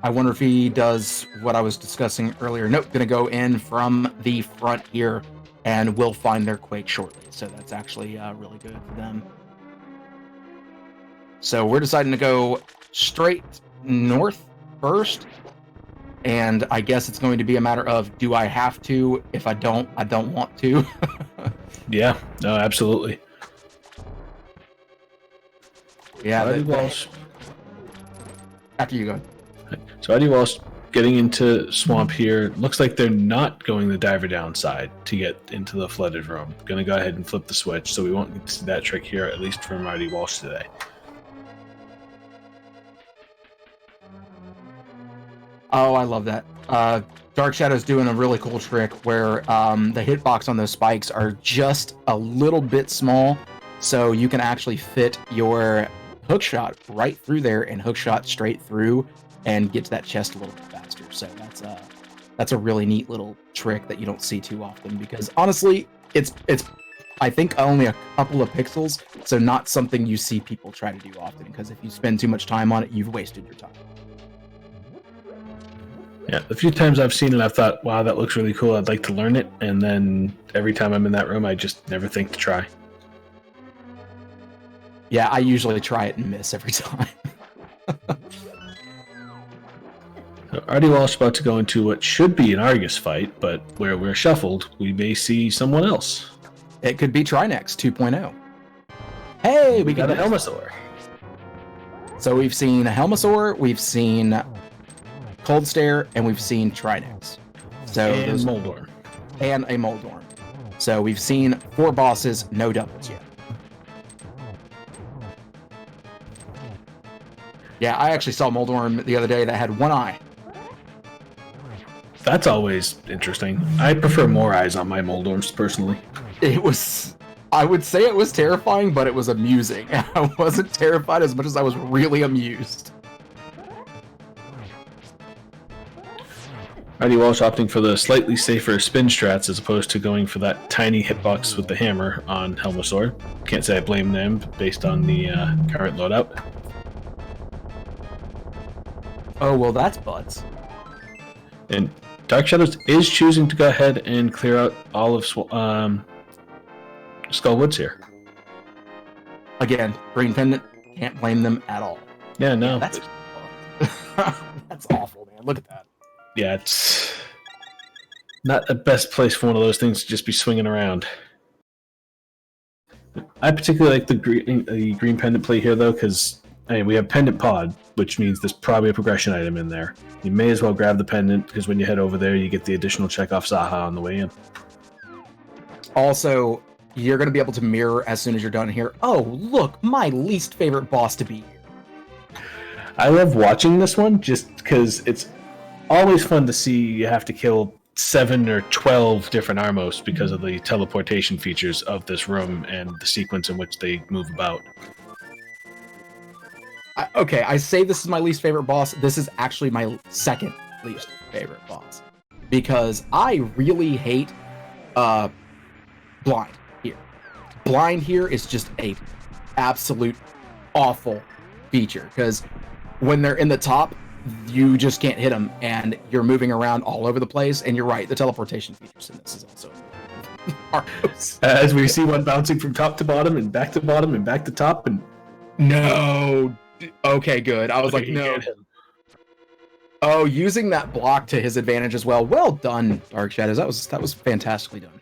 Speaker 1: I wonder if he does what I was discussing earlier. Nope, gonna go in from the front here, and we'll find their Quake shortly. So that's actually really good for them. So we're deciding to go straight north first, and I guess it's going to be a matter of, do I have to? If I don't want to.
Speaker 2: Yeah, no, absolutely.
Speaker 1: Yeah, after you go.
Speaker 2: So rdwalsh getting into Swamp here. Looks like they're not going the diver down side to get into the flooded room. Going to go ahead and flip the switch, so we won't get to see that trick here, at least from rdwalsh today.
Speaker 1: Oh, I love that. Dark Shadow's doing a really cool trick where the hitbox on those spikes are just a little bit small, so you can actually fit your hookshot right through there and hookshot straight through and get to that chest a little bit faster. So that's a really neat little trick that you don't see too often, because honestly, it's I think only a couple of pixels, so not something you see people try to do often, because if you spend too much time on it, you've wasted your time.
Speaker 2: Yeah, the few times I've seen it, I've thought, wow, that looks really cool. I'd like to learn it. And then every time I'm in that room, I just never think to try.
Speaker 1: Yeah, I usually try it and miss every time.
Speaker 2: So rdwalsh about to go into what should be an Argus fight, but where we're shuffled, we may see someone else.
Speaker 1: It could be Trinex 2.0. Hey, we
Speaker 2: got
Speaker 1: got
Speaker 2: a Helmasaur.
Speaker 1: So we've seen a Helmasaur, we've seen Cold Stare, and we've seen Trinex. So
Speaker 2: and Moldorm.
Speaker 1: And a Moldorm. So we've seen 4 bosses, no doubles yet. Yeah, I actually saw Moldorm the other day that had 1 eye.
Speaker 2: That's always interesting. I prefer more eyes on my Moldorms, personally.
Speaker 1: I would say it was terrifying, but it was amusing. I wasn't terrified as much as I was really amused.
Speaker 2: rdwalsh opting for the slightly safer spin strats as opposed to going for that tiny hitbox with the hammer on Helmasaur. Can't say I blame them based on the current loadout.
Speaker 1: Oh, well, that's butts.
Speaker 2: And Dark Shadows is choosing to go ahead and clear out all of Skull Woods here.
Speaker 1: Again, green pendant, can't blame them at all.
Speaker 2: Yeah, no.
Speaker 1: That's that's awful, man. Look at that.
Speaker 2: Yeah, it's not the best place for one of those things to just be swinging around. I particularly like the green pendant play here, though, because we have pendant pod, which means there's probably a progression item in there. You may as well grab the pendant, because when you head over there, you get the additional check-off Zaha on the way in.
Speaker 1: Also, you're going to be able to mirror as soon as you're done here. Oh, look, my least favorite boss to be here.
Speaker 2: I love watching this one, just because it's always fun to see you have to kill 7 or 12 different Armos because of the teleportation features of this room and the sequence in which they move about.
Speaker 1: Okay, I say this is my least favorite boss. This is actually my second least favorite boss. Because I really hate Blind here. Blind here is just a absolute awful feature. Because when they're in the top, you just can't hit them, and you're moving around all over the place. And you're right, the teleportation features in this is also
Speaker 2: as we see one bouncing from top to bottom and back to bottom and back to top. And
Speaker 1: no, okay, good. I was like, no. Oh, using that block to his advantage as well. Well done, Dark Shadows. That was fantastically done.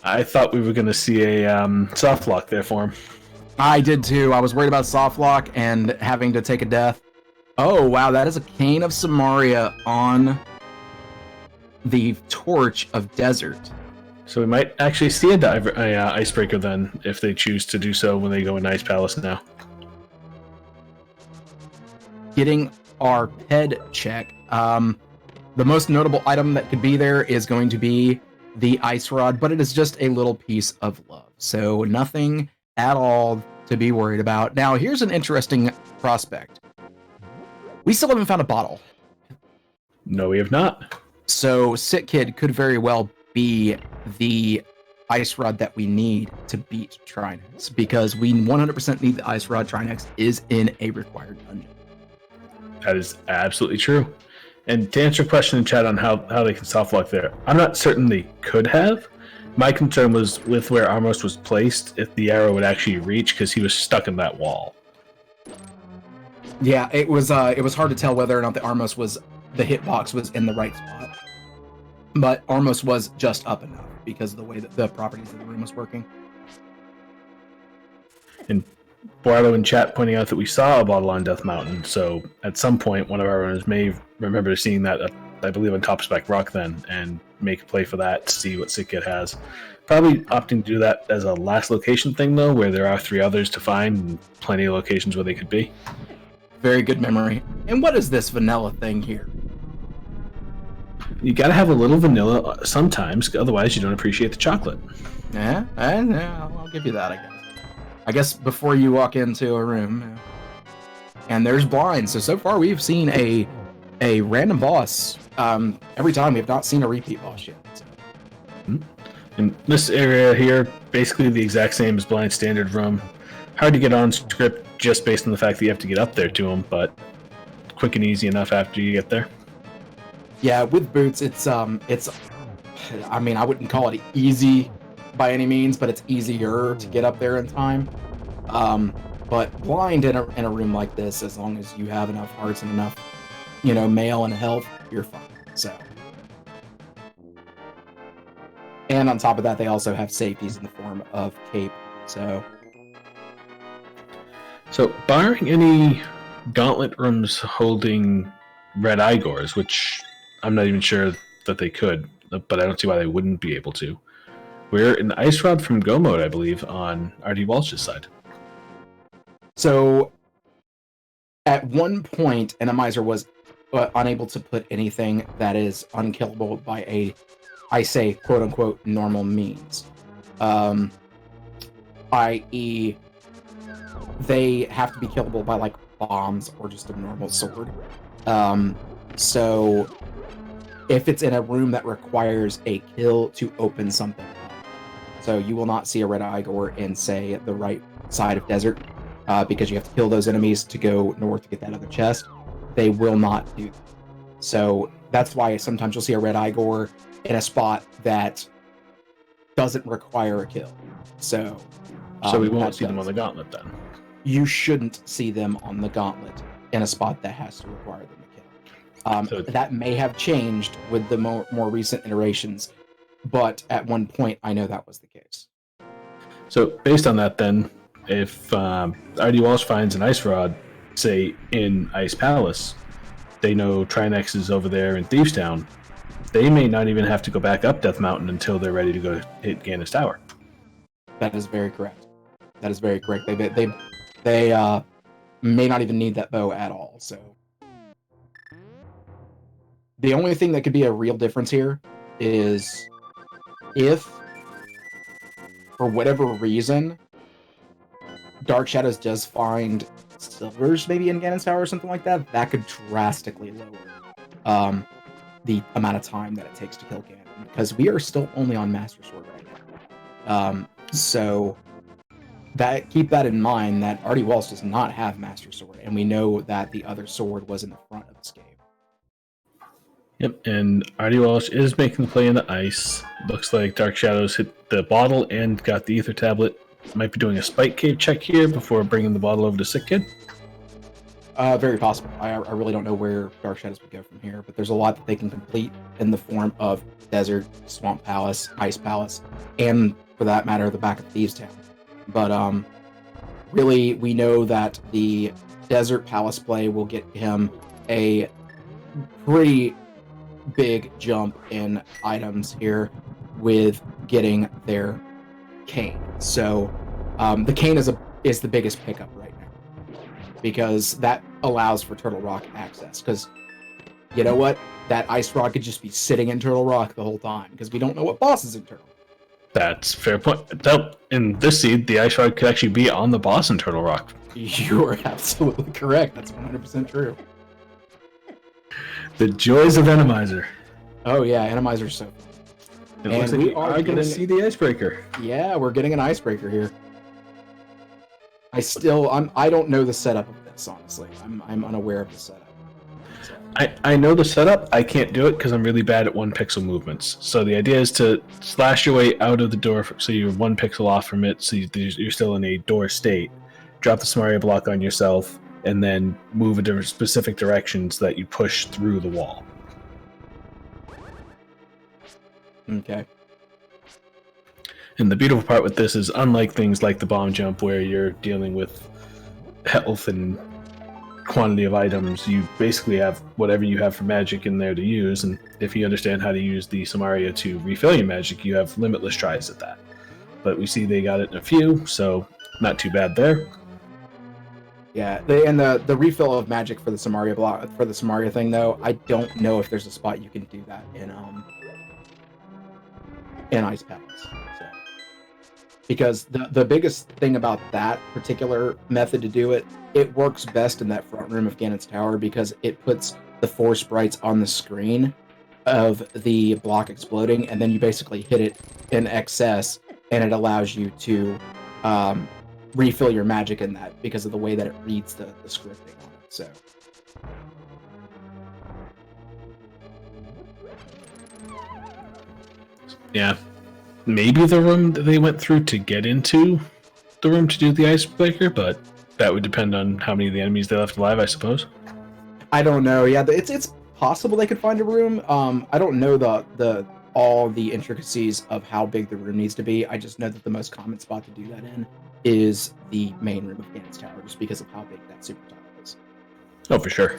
Speaker 2: I thought we were going to see a soft lock there for him.
Speaker 1: I did too. I was worried about soft lock and having to take a death. Oh, wow, that is a Cane of Samaria on the Torch of Desert.
Speaker 2: So we might actually see a icebreaker then, if they choose to do so when they go in Ice Palace now.
Speaker 1: Getting our PED check. The most notable item that could be there is going to be the Ice Rod, but it is just a little piece of love. So nothing at all to be worried about. Now, here's an interesting prospect. We still haven't found a bottle.
Speaker 2: No, we have not.
Speaker 1: So Sit Kid could very well be the Ice Rod that we need to beat Trinex, because we 100% need the Ice Rod. Trinex is in a required dungeon.
Speaker 2: That is absolutely true. And to answer your question in chat on how they can soft lock there, I'm not certain they could have. My concern was with where Armos was placed, if the arrow would actually reach, because he was stuck in that wall.
Speaker 1: Yeah, it was hard to tell whether or not the hitbox was in the right spot. But Armos was just up enough because of the way that the properties of the room was working.
Speaker 2: And Barlow in chat pointing out that we saw a bottle on Death Mountain, so at some point one of our runners may remember seeing that, I believe, on Top Spec Rock then, and make a play for that to see what Sick Kid has. Probably opting to do that as a last location thing, though, where there are 3 others to find and plenty of locations where they could be.
Speaker 1: Very good memory. And what is this vanilla thing here?
Speaker 2: You gotta have a little vanilla sometimes, otherwise you don't appreciate the chocolate.
Speaker 1: Yeah, I'll give you that, I guess. I guess before you walk into a room. Yeah. And there's Blind. So far we've seen a random boss. Every time we have not seen a repeat boss yet. So.
Speaker 2: In this area here, basically the exact same as Blind Standard Room. Hard to get on script just based on the fact that you have to get up there to him, but quick and easy enough after you get there.
Speaker 1: Yeah, with boots, it's I mean, I wouldn't call it easy by any means, but it's easier to get up there in time. But Blind in a room like this, as long as you have enough hearts and enough, mail and health, you're fine. So. And on top of that, they also have safeties in the form of cape.
Speaker 2: So, barring any gauntlet rooms holding red Igors, which I'm not even sure that they could, but I don't see why they wouldn't be able to. We're in Ice Rod from Go mode, I believe, on rdwalsh's side.
Speaker 1: So, at one point, Enemizer was unable to put anything that is unkillable by I say, quote-unquote, normal means. I.e., they have to be killable by, like, bombs or just a normal sword. So, if it's in a room that requires a kill to open something up. So, you will not see a red Igor in, say, the right side of Desert, because you have to kill those enemies to go north to get that other chest. They will not do that. So, that's why sometimes you'll see a red Igor in a spot that doesn't require a kill. So
Speaker 2: we won't see them on the gauntlet then.
Speaker 1: You shouldn't see them on the gauntlet in a spot that has to require them to kill. That may have changed with the more recent iterations, but at one point I know that was the case.
Speaker 2: So based on that, then, if rdwalsh finds an ice rod, say in Ice Palace, they know Trinex is over there in Thieves Town. They may not even have to go back up Death Mountain until they're ready to go hit Gannis Tower.
Speaker 1: That is very correct. That is very correct. They may not even need that bow at all. So the only thing that could be a real difference here is if, for whatever reason, Dark Shadows does find silvers maybe in Gannis Tower or something like that, that could drastically lower the amount of time that it takes to kill Ganon, because we are still only on Master Sword right now. So keep that in mind, that rdwalsh does not have Master Sword, and we know that the other sword was in the front of this game.
Speaker 2: Yep, and rdwalsh is making the play in the ice. Looks like Dark Shadows hit the bottle and got the ether tablet. Might be doing a spike cave check here before bringing the bottle over to Sick Kid.
Speaker 1: Very possible. I really don't know where Dark Shadows would go from here, but there's a lot that they can complete in the form of Desert, Swamp Palace, Ice Palace, and for that matter, the back of Thieves Town. But really, we know that the Desert Palace play will get him a pretty big jump in items here with getting their cane. So the cane is the biggest pickup right now, because that allows for Turtle Rock access. Because you know what, that ice rod could just be sitting in Turtle Rock the whole time, because we don't know what boss is in Turtle.
Speaker 2: That's a fair point. In this seed, the ice rod could actually be on the boss in Turtle Rock.
Speaker 1: You are absolutely correct. That's 100% true.
Speaker 2: The joys of Enemizer.
Speaker 1: Oh yeah, Enemizer's so fun.
Speaker 2: It looks like we are going to see the icebreaker.
Speaker 1: Yeah, we're getting an icebreaker here. I don't know the setup of this, honestly. I'm unaware of the setup. So.
Speaker 2: I know the setup. I can't do it because I'm really bad at 1 pixel movements. So the idea is to slash your way out of the door so you're 1 pixel off from it, so you're still in a door state. Drop the Samaria block on yourself, and then move in specific directions so that you push through the wall.
Speaker 1: Okay.
Speaker 2: And the beautiful part with this is, unlike things like the bomb jump where you're dealing with health and quantity of items, you basically have whatever you have for magic in there to use, and if you understand how to use the Samaria to refill your magic, you have limitless tries at that. But we see they got it in a few, so not too bad there.
Speaker 1: Yeah, the refill of magic for the Samaria block, for the Samaria thing, though, I don't know if there's a spot you can do that in Ice Palace. So. Because the biggest thing about that particular method to do it, it works best in that front room of Ganon's Tower, because it puts the 4 sprites on the screen of the block exploding, and then you basically hit it in excess, and it allows you to refill your magic in that because of the way that it reads the scripting on it. So.
Speaker 2: Yeah. Maybe the room that they went through to get into the room to do the icebreaker, but that would depend on how many of the enemies they left alive, I suppose.
Speaker 1: I don't know. Yeah, it's possible they could find a room. I don't know all the intricacies of how big the room needs to be. I just know that the most common spot to do that in is the main room of Ganon's Tower, just because of how big that super tower is.
Speaker 2: Oh, for sure.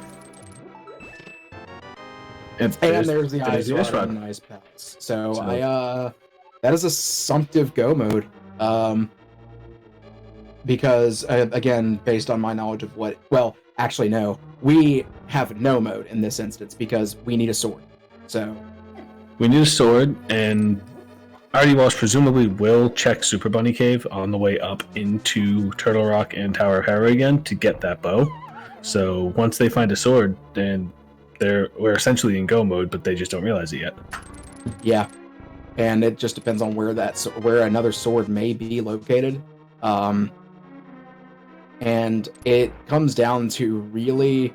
Speaker 1: And there's the Ice Rod and Ice Palace. So that is a sumptive go mode. Because, again, based on my knowledge of actually, no. We have no mode in this instance because we need a sword. So.
Speaker 2: We need a sword, and rdwalsh presumably will check Super Bunny Cave on the way up into Turtle Rock and Tower of Hera again to get that bow. So once they find a sword, then we're essentially in go mode, but they just don't realize it yet.
Speaker 1: Yeah. And it just depends on where another sword may be located. And it comes down to really,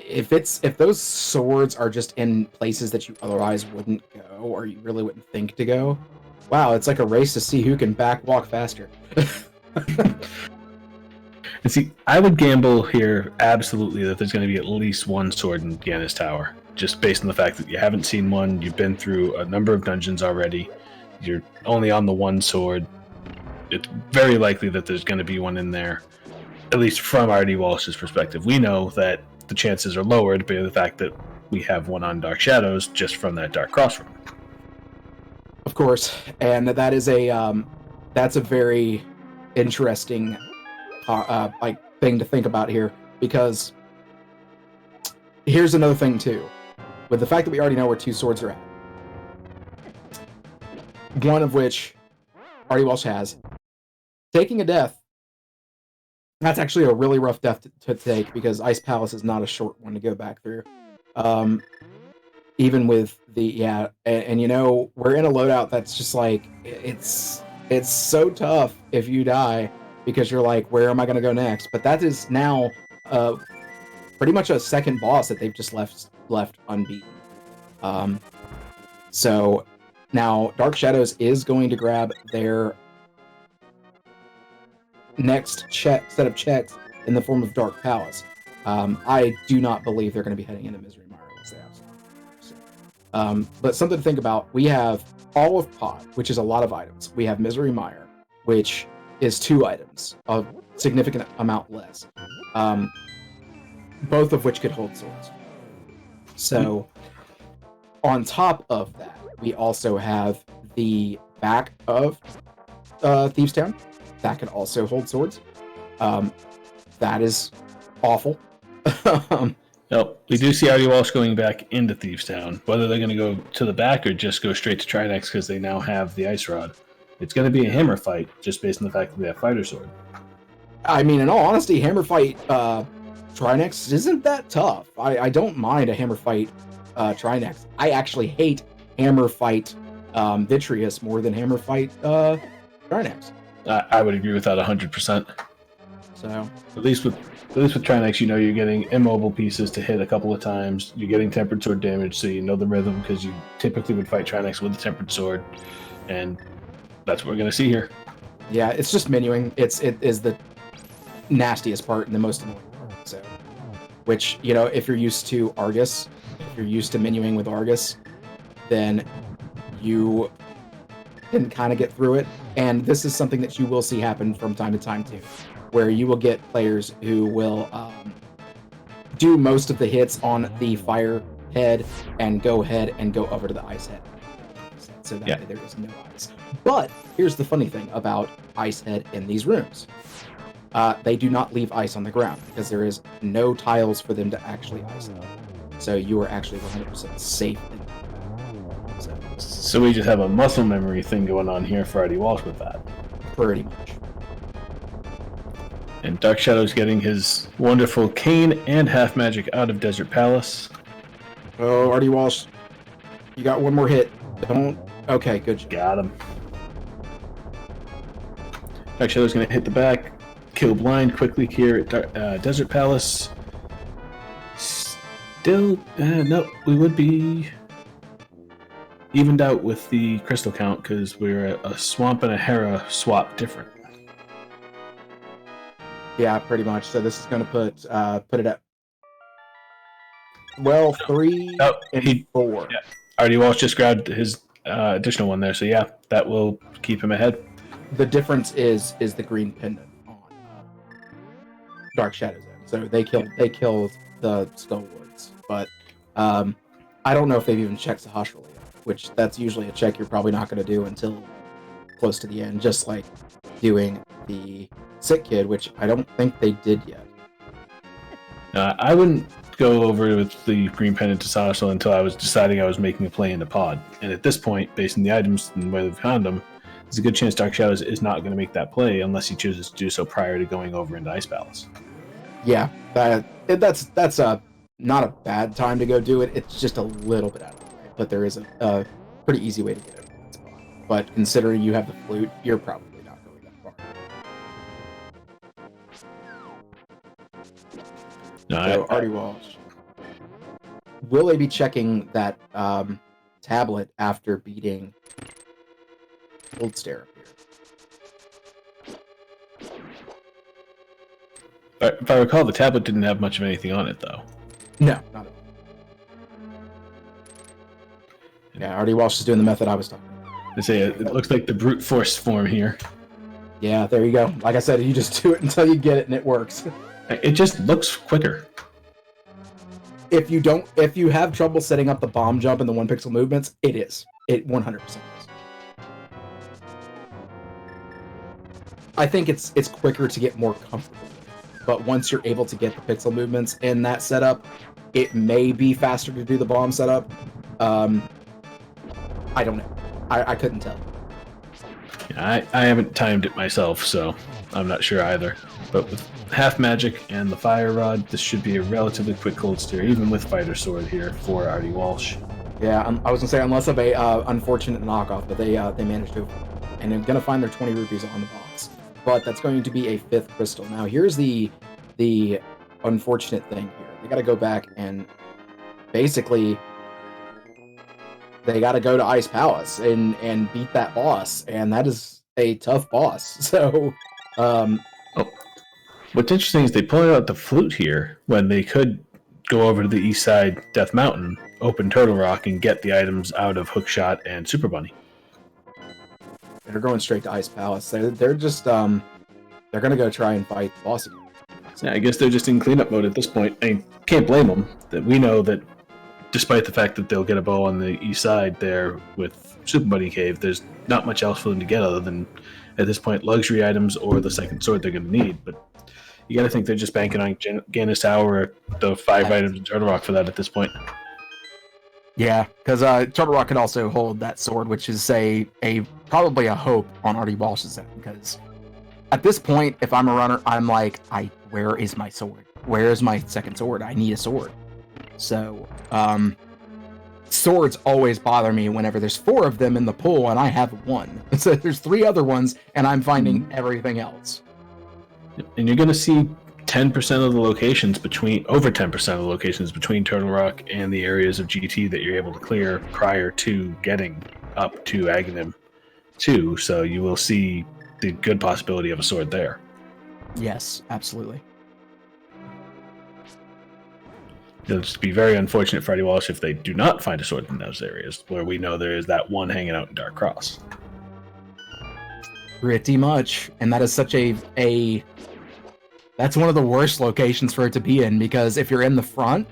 Speaker 1: if those swords are just in places that you otherwise wouldn't go, or you really wouldn't think to go, wow, it's like a race to see who can walk faster.
Speaker 2: And see, I would gamble here absolutely that there's going to be at least one sword in Giannis Tower, just based on the fact that you haven't seen one, you've been through a number of dungeons already, you're only on the one sword. It's very likely that there's going to be one in there, at least from rdwalsh's perspective. We know that the chances are lowered by the fact that we have one on Dark Shadows just from that Dark Cross room.
Speaker 1: Of course, and that is that's a very interesting like thing to think about here, because here's another thing too. With the fact that we already know where two swords are at, one of which rdwalsh has, taking a death, that's actually a really rough death to take, because Ice Palace is not a short one to go back through. Even with the and you know, we're in a loadout that's just like, it's so tough if you die, because you're like, where am I going to go next? But that is now pretty much a second boss that they've just left unbeaten. So now Dark Shadows is going to grab their next set of checks in the form of Dark Palace. I do not believe they're going to be heading into Misery Mire unless they absolutely. But something to think about, we have all of Pod, which is a lot of items. We have Misery Mire, which is 2 items, a significant amount less. Both of which could hold swords. So, on top of that, we also have the back of Thieves Town. That could also hold swords. That is awful.
Speaker 2: No, we do see rdwalsh going back into Thieves Town. Whether they're going to go to the back or just go straight to Trinex because they now have the Ice Rod. It's going to be a hammer fight, just based on the fact that they have Fighter Sword.
Speaker 1: I mean, in all honesty, hammer fight Trinex isn't that tough. I don't mind a hammer fight Trinex. I actually hate hammer fight Vitreous more than hammer fight Trinex.
Speaker 2: I would agree with that 100%.
Speaker 1: So
Speaker 2: at least with Trinex, you know you're getting immobile pieces to hit a couple of times. You're getting tempered sword damage, so you know the rhythm, because you typically would fight Trinex with a tempered sword, and that's what we're going to see here.
Speaker 1: Yeah, it's just menuing. It is the nastiest part and the most annoying part. So, which, you know, if you're used to Argus, if you're used to menuing with Argus, then you can kind of get through it. And this is something that you will see happen from time to time too, where you will get players who will do most of the hits on the fire head and go ahead and go over to the ice head, so that there is no ice. But here's the funny thing about ice head in these rooms. They do not leave ice on the ground, because there is no tiles for them to actually ice up. So you are actually 100% safe in that.
Speaker 2: So we just have a muscle memory thing going on here for rdwalsh with that.
Speaker 1: Pretty much.
Speaker 2: And Dark Shadow's getting his wonderful cane and half magic out of Desert Palace.
Speaker 1: Oh, rdwalsh, you got one more hit. Don't. Okay, good job.
Speaker 2: Got him. Dark Shadow's going to hit the back, kill blind quickly here at Desert Palace. Still, no, we would be evened out with the crystal count, because we're a swamp and a Hera swap different.
Speaker 1: Yeah, pretty much. So this is going to put it at 3 and 4.
Speaker 2: Yeah. rdwalsh just grabbed his additional one there, so yeah, that will keep him ahead.
Speaker 1: The difference is the green pendant on Dark Shadows. So they killed the Skullwards, but I don't know if they've even checked Sahasrah yet, which that's usually a check you're probably not going to do until close to the end, just like doing the Sick Kid, which I don't think they did yet.
Speaker 2: I wouldn't go over with the green pendant to Sahasrah until I was deciding I was making a play into Pod, and at this point, based on the items and where they've found them, there's a good chance Dark Shadows is not going to make that play unless he chooses to do so prior to going over into Ice Palace.
Speaker 1: Yeah, that's not a bad time to go do it. It's just a little bit out of the way, but there is a pretty easy way to get it. But considering you have the flute, you're probably not going that far.
Speaker 2: No,
Speaker 1: so rdwalsh. will they be checking that tablet after beating Old Stair up here?
Speaker 2: If I recall, the tablet didn't have much of anything on it, though.
Speaker 1: No, not at all. Yeah, rdwalsh is doing the method I was talking about.
Speaker 2: I say it looks like the brute force form here.
Speaker 1: Yeah, there you go. Like I said, you just do it until you get it, and it works.
Speaker 2: It just looks quicker.
Speaker 1: If you have trouble setting up the bomb jump and the 1 pixel movements, it is. It 100% is. I think it's quicker to get more comfortable with. But once you're able to get the pixel movements in that setup, it may be faster to do the bomb setup. I don't know. I couldn't tell.
Speaker 2: Yeah, I haven't timed it myself, so I'm not sure either. But with half magic and the fire rod, this should be a relatively quick cold steer, even with fighter sword here for rdwalsh.
Speaker 1: Yeah, I was gonna say unless of a unfortunate knockoff, but they managed to, and they're gonna find their 20 rupees on the box. But that's going to be a 5th crystal. Now here's the unfortunate thing here. They got to go back and basically they got to go to Ice Palace and beat that boss, and that is a tough boss. So,
Speaker 2: what's interesting is they pulled out the flute here when they could go over to the east side Death Mountain, open Turtle Rock, and get the items out of Hookshot and Super Bunny.
Speaker 1: They're going straight to Ice Palace. They're just they're gonna go try and fight the boss again.
Speaker 2: Yeah, I guess they're just in cleanup mode at this point. I can't blame them. That we know that, despite the fact that they'll get a bow on the east side there with Super Bunny Cave, there's not much else for them to get other than, at this point, luxury items or the second sword they're going to need. But you got to think they're just banking on Ganis Tower, the 5 items in Turtle Rock for that at this point.
Speaker 1: Yeah, because Turtle Rock can also hold that sword, which is probably a hope on rdwalsh's end. Because at this point, if I'm a runner, I'm like, where is my sword? Where is my second sword? I need a sword. So, swords always bother me whenever there's 4 of them in the pool and I have 1. So there's 3 other ones and I'm finding everything else.
Speaker 2: And you're going to see 10% of the locations over 10% of the locations between Turtle Rock and the areas of GT that you're able to clear prior to getting up to Aghanim 2. So you will see the good possibility of a sword there.
Speaker 1: Yes, absolutely.
Speaker 2: It'll just be very unfortunate for rdwalsh if they do not find a sword in those areas, where we know there is that one hanging out in Dark Cross.
Speaker 1: Pretty much. And that is such that's one of the worst locations for it to be in, because if you're in the front,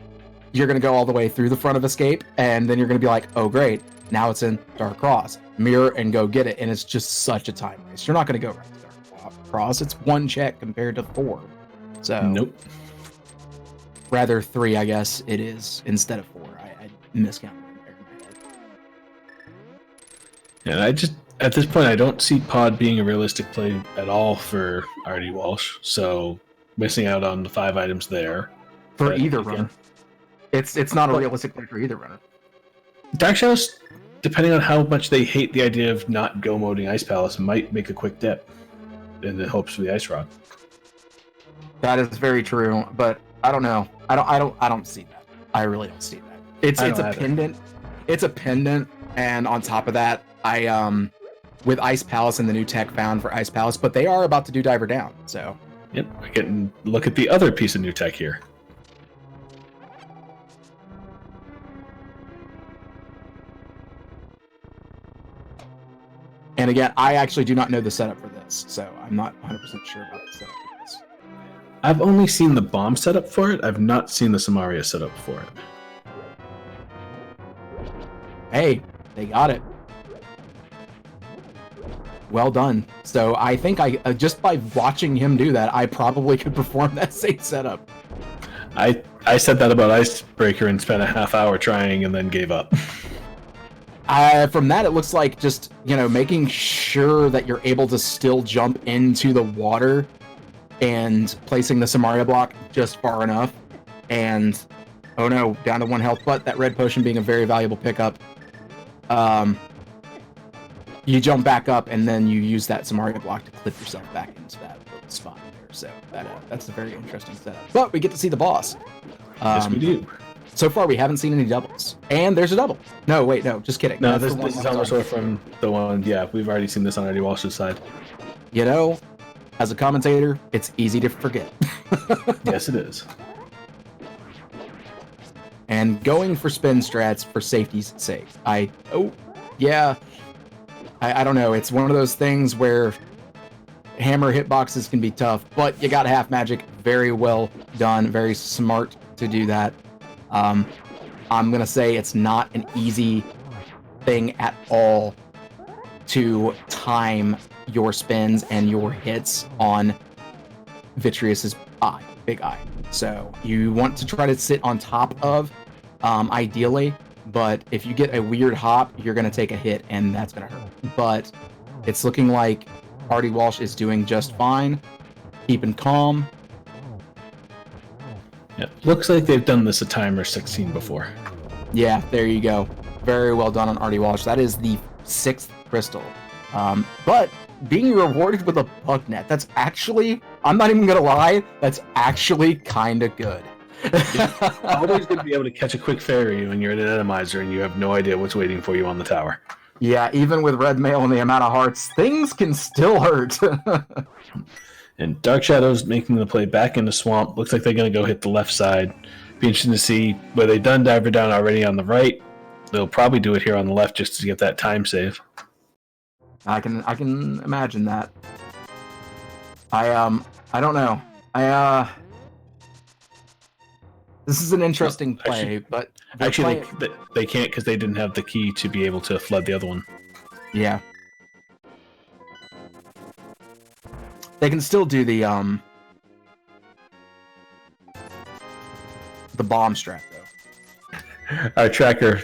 Speaker 1: you're going to go all the way through the front of Escape, and then you're going to be like, oh great, now it's in Dark Cross. Mirror and go get it, and it's just such a time waste. You're not going to go right to Dark Cross. It's 1 check compared to 4. So
Speaker 2: nope.
Speaker 1: Rather 3, I guess it is, instead of 4. I miscounted in my head.
Speaker 2: And at this point, I don't see Pod being a realistic play at all for rdwalsh, so missing out on the 5 items there.
Speaker 1: For either runner. It's not a realistic play for either runner.
Speaker 2: Dark Shadows, depending on how much they hate the idea of not go moding Ice Palace, might make a quick dip in the hopes for the Ice Rod.
Speaker 1: That is very true, but I don't know. I don't see that. I really don't see that. It's a pendant. It's a pendant, and on top of that, with Ice Palace and the new tech found for Ice Palace, but they are about to do Diver Down, so.
Speaker 2: Yep, we're getting look at the other piece of new tech here.
Speaker 1: And again, I actually do not know the setup for this, so I'm not 100% sure about the setup for this.
Speaker 2: I've only seen the bomb setup for it. I've not seen the Samaria setup for it.
Speaker 1: Hey, they got it. Well done. So I think just by watching him do that, I probably could perform that same setup.
Speaker 2: I said that about Icebreaker and spent a half hour trying and then gave up.
Speaker 1: From that, it looks like just, making sure that you're able to still jump into the water and placing the Samaria block just far enough. And, oh no, down to 1 health, but that red potion being a very valuable pickup. You jump back up and then you use that Samaria block to clip yourself back into that little spot there. So that's a very interesting setup. But we get to see the boss.
Speaker 2: Yes, we do.
Speaker 1: So far, we haven't seen any doubles. And there's a double. No, wait, no, just kidding.
Speaker 2: No, this is Helmer Sword from the one. Yeah, we've already seen this on rdwalsh's side.
Speaker 1: You know, as a commentator, it's easy to forget.
Speaker 2: Yes, it is.
Speaker 1: And going for spin strats for safety's sake. I don't know. It's one of those things where hammer hitboxes can be tough, but you got half magic. Very well done. Very smart to do that. I'm going to say it's not an easy thing at all to time your spins and your hits on Vitreous's eye, big eye. So you want to try to sit on top of, ideally, but if you get a weird hop, you're going to take a hit, and that's going to hurt. But it's looking like rdwalsh is doing just fine, keeping calm.
Speaker 2: Yeah, looks like they've done this a time or 16 before.
Speaker 1: Yeah, there you go. Very well done on rdwalsh. That is the 6th crystal. But being rewarded with a bug net, that's actually, I'm not even going to lie, that's actually kind of good.
Speaker 2: Always going to be able to catch a quick fairy when you're in an atomizer and you have no idea what's waiting for you on the tower.
Speaker 1: Yeah, even with red mail and the amount of hearts, things can still hurt.
Speaker 2: And Dark Shadows making the play back in the swamp. Looks like they're going to go hit the left side. Be interesting to see where they've done Diver Down already on the right. They'll probably do it here on the left just to get that time save.
Speaker 1: I can imagine that. I don't know. This is an interesting play, but
Speaker 2: actually they can't because they didn't have the key to be able to flood the other one.
Speaker 1: Yeah. They can still do the bomb strat though.
Speaker 2: Our tracker,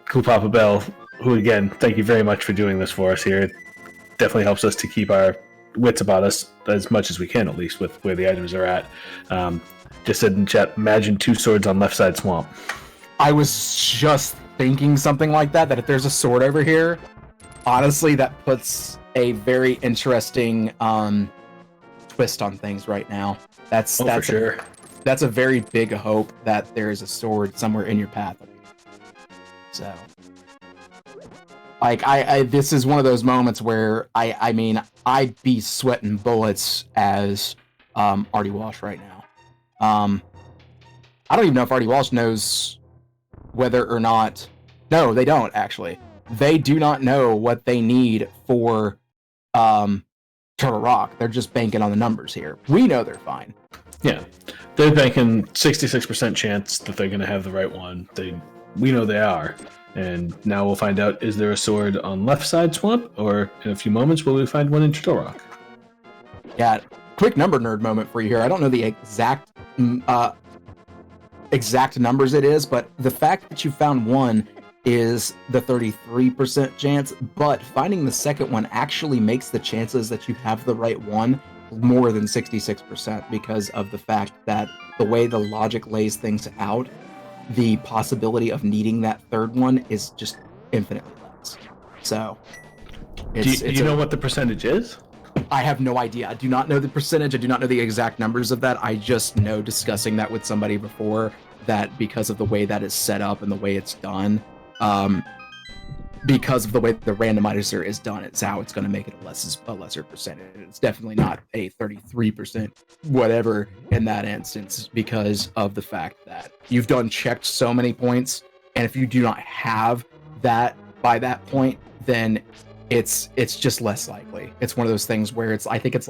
Speaker 2: Cool Papa Bell, who again, thank you very much for doing this for us here. It definitely helps us to keep our wits about us as much as we can, at least with where the items are at. Just said in chat, imagine 2 swords on left side swamp.
Speaker 1: I was just thinking something like that, that if there's a sword over here, honestly, that puts a very interesting twist on things right now. That's
Speaker 2: for sure.
Speaker 1: That's a very big hope that there's a sword somewhere in your path. So, like, this is one of those moments where I mean, I'd be sweating bullets as rdwalsh right now. I don't even know if rdwalsh knows whether or not. No, they don't actually. They do not know what they need for Turtle Rock. They're just banking on the numbers here. We know they're fine.
Speaker 2: Yeah, they're banking 66% chance that they're going to have the right one. We know they are. And now we'll find out, is there a sword on left side swamp? Or in a few moments, will we find one in Turtle Rock?
Speaker 1: Yeah, quick number nerd moment for you here. I don't know the exact numbers it is, but the fact that you found one is the 33% chance, but finding the second one actually makes the chances that you have the right one more than 66% because of the fact that the way the logic lays things out, the possibility of needing that third one is just infinitely less. So,
Speaker 2: do you know what the percentage is?
Speaker 1: I have no idea. I do not know the percentage. I do not know the exact numbers of that. I just know, discussing that with somebody before, that because of the way that is set up and the way it's done, because of the way the randomizer is done, it's how it's going to make it a lesser percentage. It's definitely not a 33% whatever in that instance, because of the fact that you've done checked so many points, and if you do not have that by that point, then it's just less likely. It's one of those things where I think it's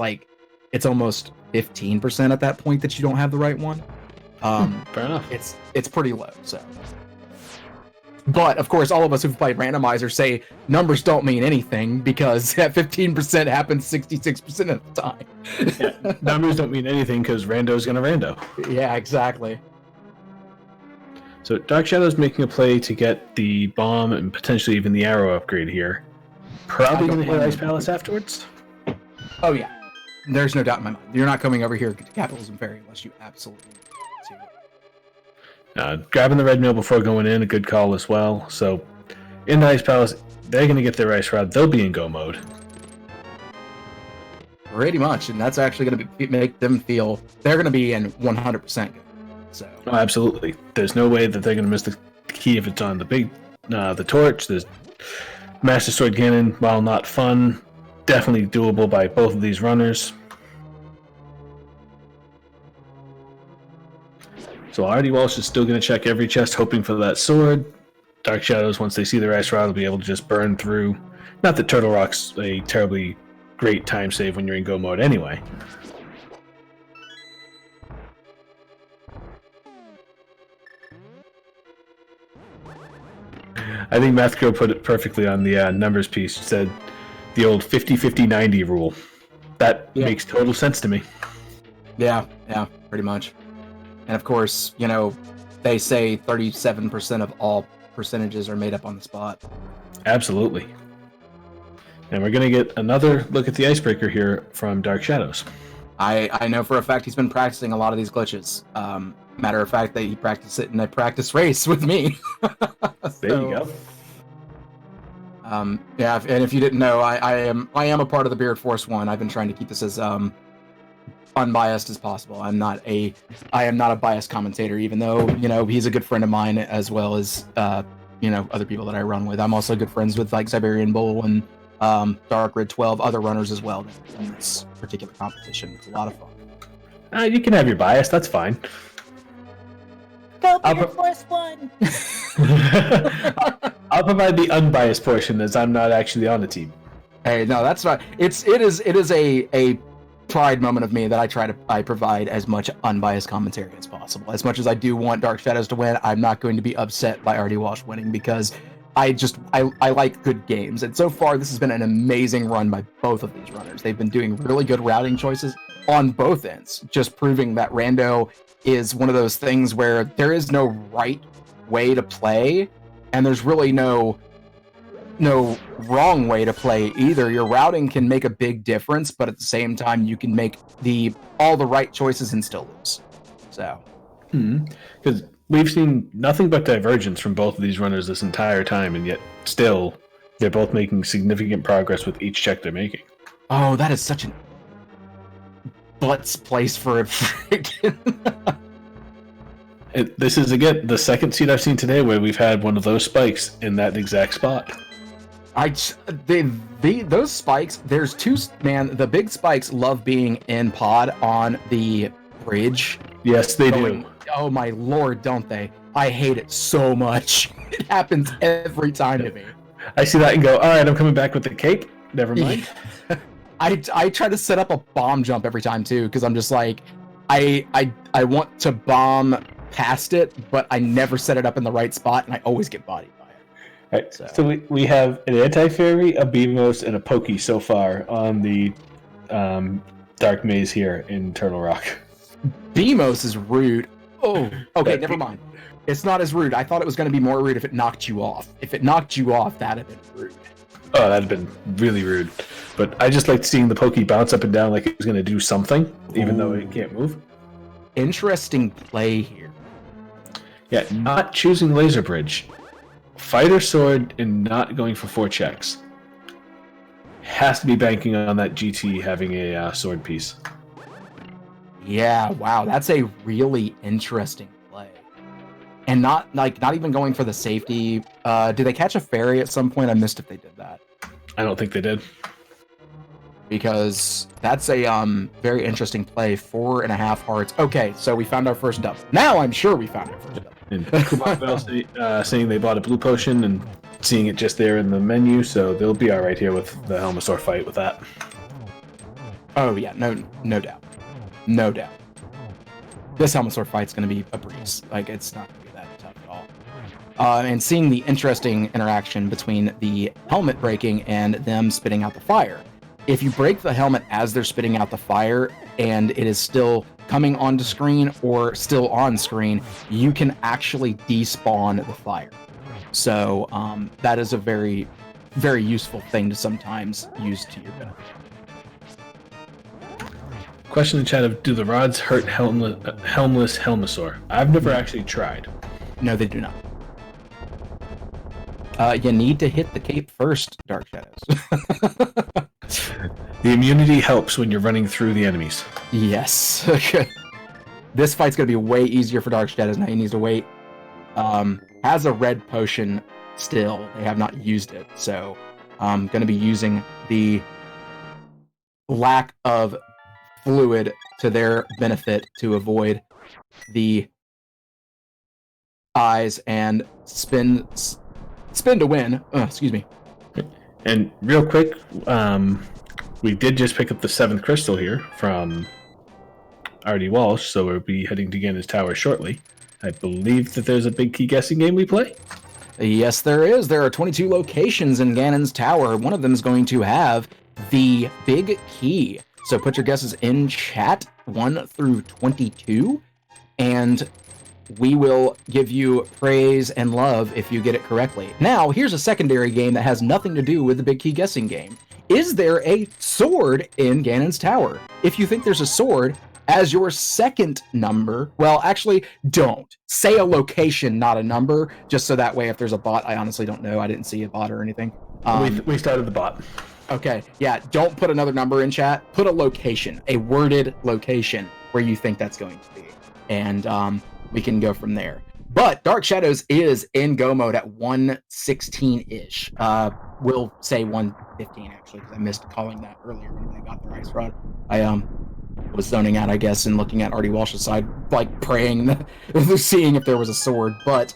Speaker 1: almost 15% at that point that you don't have the right one.
Speaker 2: Fair enough.
Speaker 1: It's pretty low. So, but of course, all of us who've played randomizer say numbers don't mean anything because that 15% happens 66% of the time.
Speaker 2: Yeah, numbers don't mean anything because rando's gonna rando.
Speaker 1: Yeah, exactly.
Speaker 2: So Dark Shadow's making a play to get the bomb and potentially even the arrow upgrade here. Probably going to hit Ice Palace afterwards.
Speaker 1: Oh yeah, there's no doubt in my mind. You're not coming over here to Capitalism Ferry unless you absolutely need to.
Speaker 2: Grabbing the red mill before going in, a good call as well. So in the Ice Palace, they're going to get their ice rod. They'll be in go mode.
Speaker 1: Pretty much, and that's actually going to make them feel they're going to be in 100% good. So
Speaker 2: Oh, absolutely. There's no way that they're going to miss the key if it's on the torch. There's Master Sword Cannon, while not fun, definitely doable by both of these runners. So rdwalsh is still going to check every chest, hoping for that sword. Dark Shadows, once they see their ice rod, will be able to just burn through. Not that Turtle Rock's a terribly great time save when you're in go mode anyway. I think Mathcrow put it perfectly on the numbers piece. He said the old 50-50-90 rule. That makes total sense to me.
Speaker 1: Yeah, pretty much. And of course, you know, they say 37% of all percentages are made up on the spot.
Speaker 2: Absolutely. And we're going to get another look at the icebreaker here from Dark Shadows.
Speaker 1: I know for a fact he's been practicing a lot of these glitches. Matter of fact, that he practiced it in a practice race with me.
Speaker 2: There you go.
Speaker 1: Yeah, and if you didn't know, I am a part of the Beard Force One. I've been trying to keep this as unbiased as possible. I am not a biased commentator, even though, you know, he's a good friend of mine, as well as you know, other people that I run with. I'm also good friends with like Siberian Bull and Dark Red 12, other runners as well in this particular competition. It's a lot of fun.
Speaker 2: You can have your bias. That's fine.
Speaker 3: Go Beard Force One.
Speaker 2: I'll provide the unbiased portion, as I'm not actually on the team.
Speaker 1: Hey, no, that's not. It is a pride moment of me that I provide as much unbiased commentary as possible. As much as I do want Dark Shadows to win, I'm not going to be upset by rdwalsh winning, because I like good games, and so far this has been an amazing run by both of these runners. They've been doing really good routing choices on both ends, just proving that rando is one of those things where there is no right way to play, and there's really no wrong way to play either. Your routing can make a big difference, but at the same time, you can make all the right choices and still lose. So,
Speaker 2: because we've seen nothing but divergence from both of these runners this entire time, and yet still they're both making significant progress with each check they're making.
Speaker 1: Oh, that is such an butts place for a freaking.
Speaker 2: This is, again, the second seed I've seen today where we've had one of those spikes in that exact spot.
Speaker 1: Those spikes, there's two, man, the big spikes love being in pod on the bridge.
Speaker 2: Yes, they do.
Speaker 1: Oh my lord, don't they? I hate it so much. It happens every time to me.
Speaker 2: I see that and go, alright, I'm coming back with the cape. Never mind.
Speaker 1: I try to set up a bomb jump every time too, because I'm just like, I want to bomb past it, but I never set it up in the right spot, and I always get bodied by it.
Speaker 2: Right. So we have an anti-fairy, a Beamos, and a Pokey so far on the Dark Maze here in Turtle Rock.
Speaker 1: Beamos is rude. Oh, okay, never mind. It's not as rude. I thought it was going to be more rude if it knocked you off. If it knocked you off, that'd have been rude.
Speaker 2: Oh, that'd have been really rude. But I just liked seeing the Pokey bounce up and down like it was going to do something, even though it can't move.
Speaker 1: Interesting play here.
Speaker 2: Yeah, not choosing Laser Bridge. Fighter Sword and not going for 4 checks. Has to be banking on that GT having a sword piece.
Speaker 1: Yeah, wow, that's a really interesting play. And not even going for the safety. Did they catch a fairy at some point? I missed if they did that.
Speaker 2: I don't think they did.
Speaker 1: Because that's a very interesting play. 4.5 hearts. Okay, so we found our first double. Now I'm sure we found our first double.
Speaker 2: And saying they bought a blue potion and seeing it just there in the menu, so they'll be all right here with the Helmasaur fight with that.
Speaker 1: Oh yeah, no doubt, no doubt. This Helmasaur fight's going to be a breeze. Like, it's not going to be that tough at all. And seeing the interesting interaction between the helmet breaking and them spitting out the fire. If you break the helmet as they're spitting out the fire and it is still coming onto screen or still on screen, you can actually despawn the fire. So that is a very, very useful thing to sometimes use to your benefit.
Speaker 2: Question in chat of, do the rods hurt helmless Helmasaur? I've never actually tried.
Speaker 1: No, they do not. You need to hit the cape first, Dark Shadows.
Speaker 2: The immunity helps when you're running through the enemies.
Speaker 1: Yes. This fight's going to be way easier for Dark Shadows. Now he needs to wait. Has a red potion still. They have not used it. So I'm going to be using the lack of fluid to their benefit to avoid the eyes and spin to win. Excuse me.
Speaker 2: And real quick, we did just pick up the 7th crystal here from rdwalsh, so we'll be heading to Ganon's Tower shortly. I believe that there's a big key guessing game we play.
Speaker 1: Yes, there is. There are 22 locations in Ganon's Tower. One of them is going to have the big key. So put your guesses in chat, 1 through 22, and we will give you praise and love if you get it correctly. Now, here's a secondary game that has nothing to do with the big key guessing game. Is there a sword in Ganon's Tower? If you think there's a sword as your second number, well, actually, don't. Say a location, not a number, just so that way if there's a bot, I honestly don't know. I didn't see a bot or anything.
Speaker 2: We started the bot.
Speaker 1: Okay, yeah, don't put another number in chat. Put a location, a worded location where you think that's going to be. And we can go from there. But Dark Shadows is in go mode at 116-ish. We'll say 115, actually, because I missed calling that earlier when I got their ice rod. I was zoning out, I guess, and looking at rdwalsh's side, like praying, seeing if there was a sword. But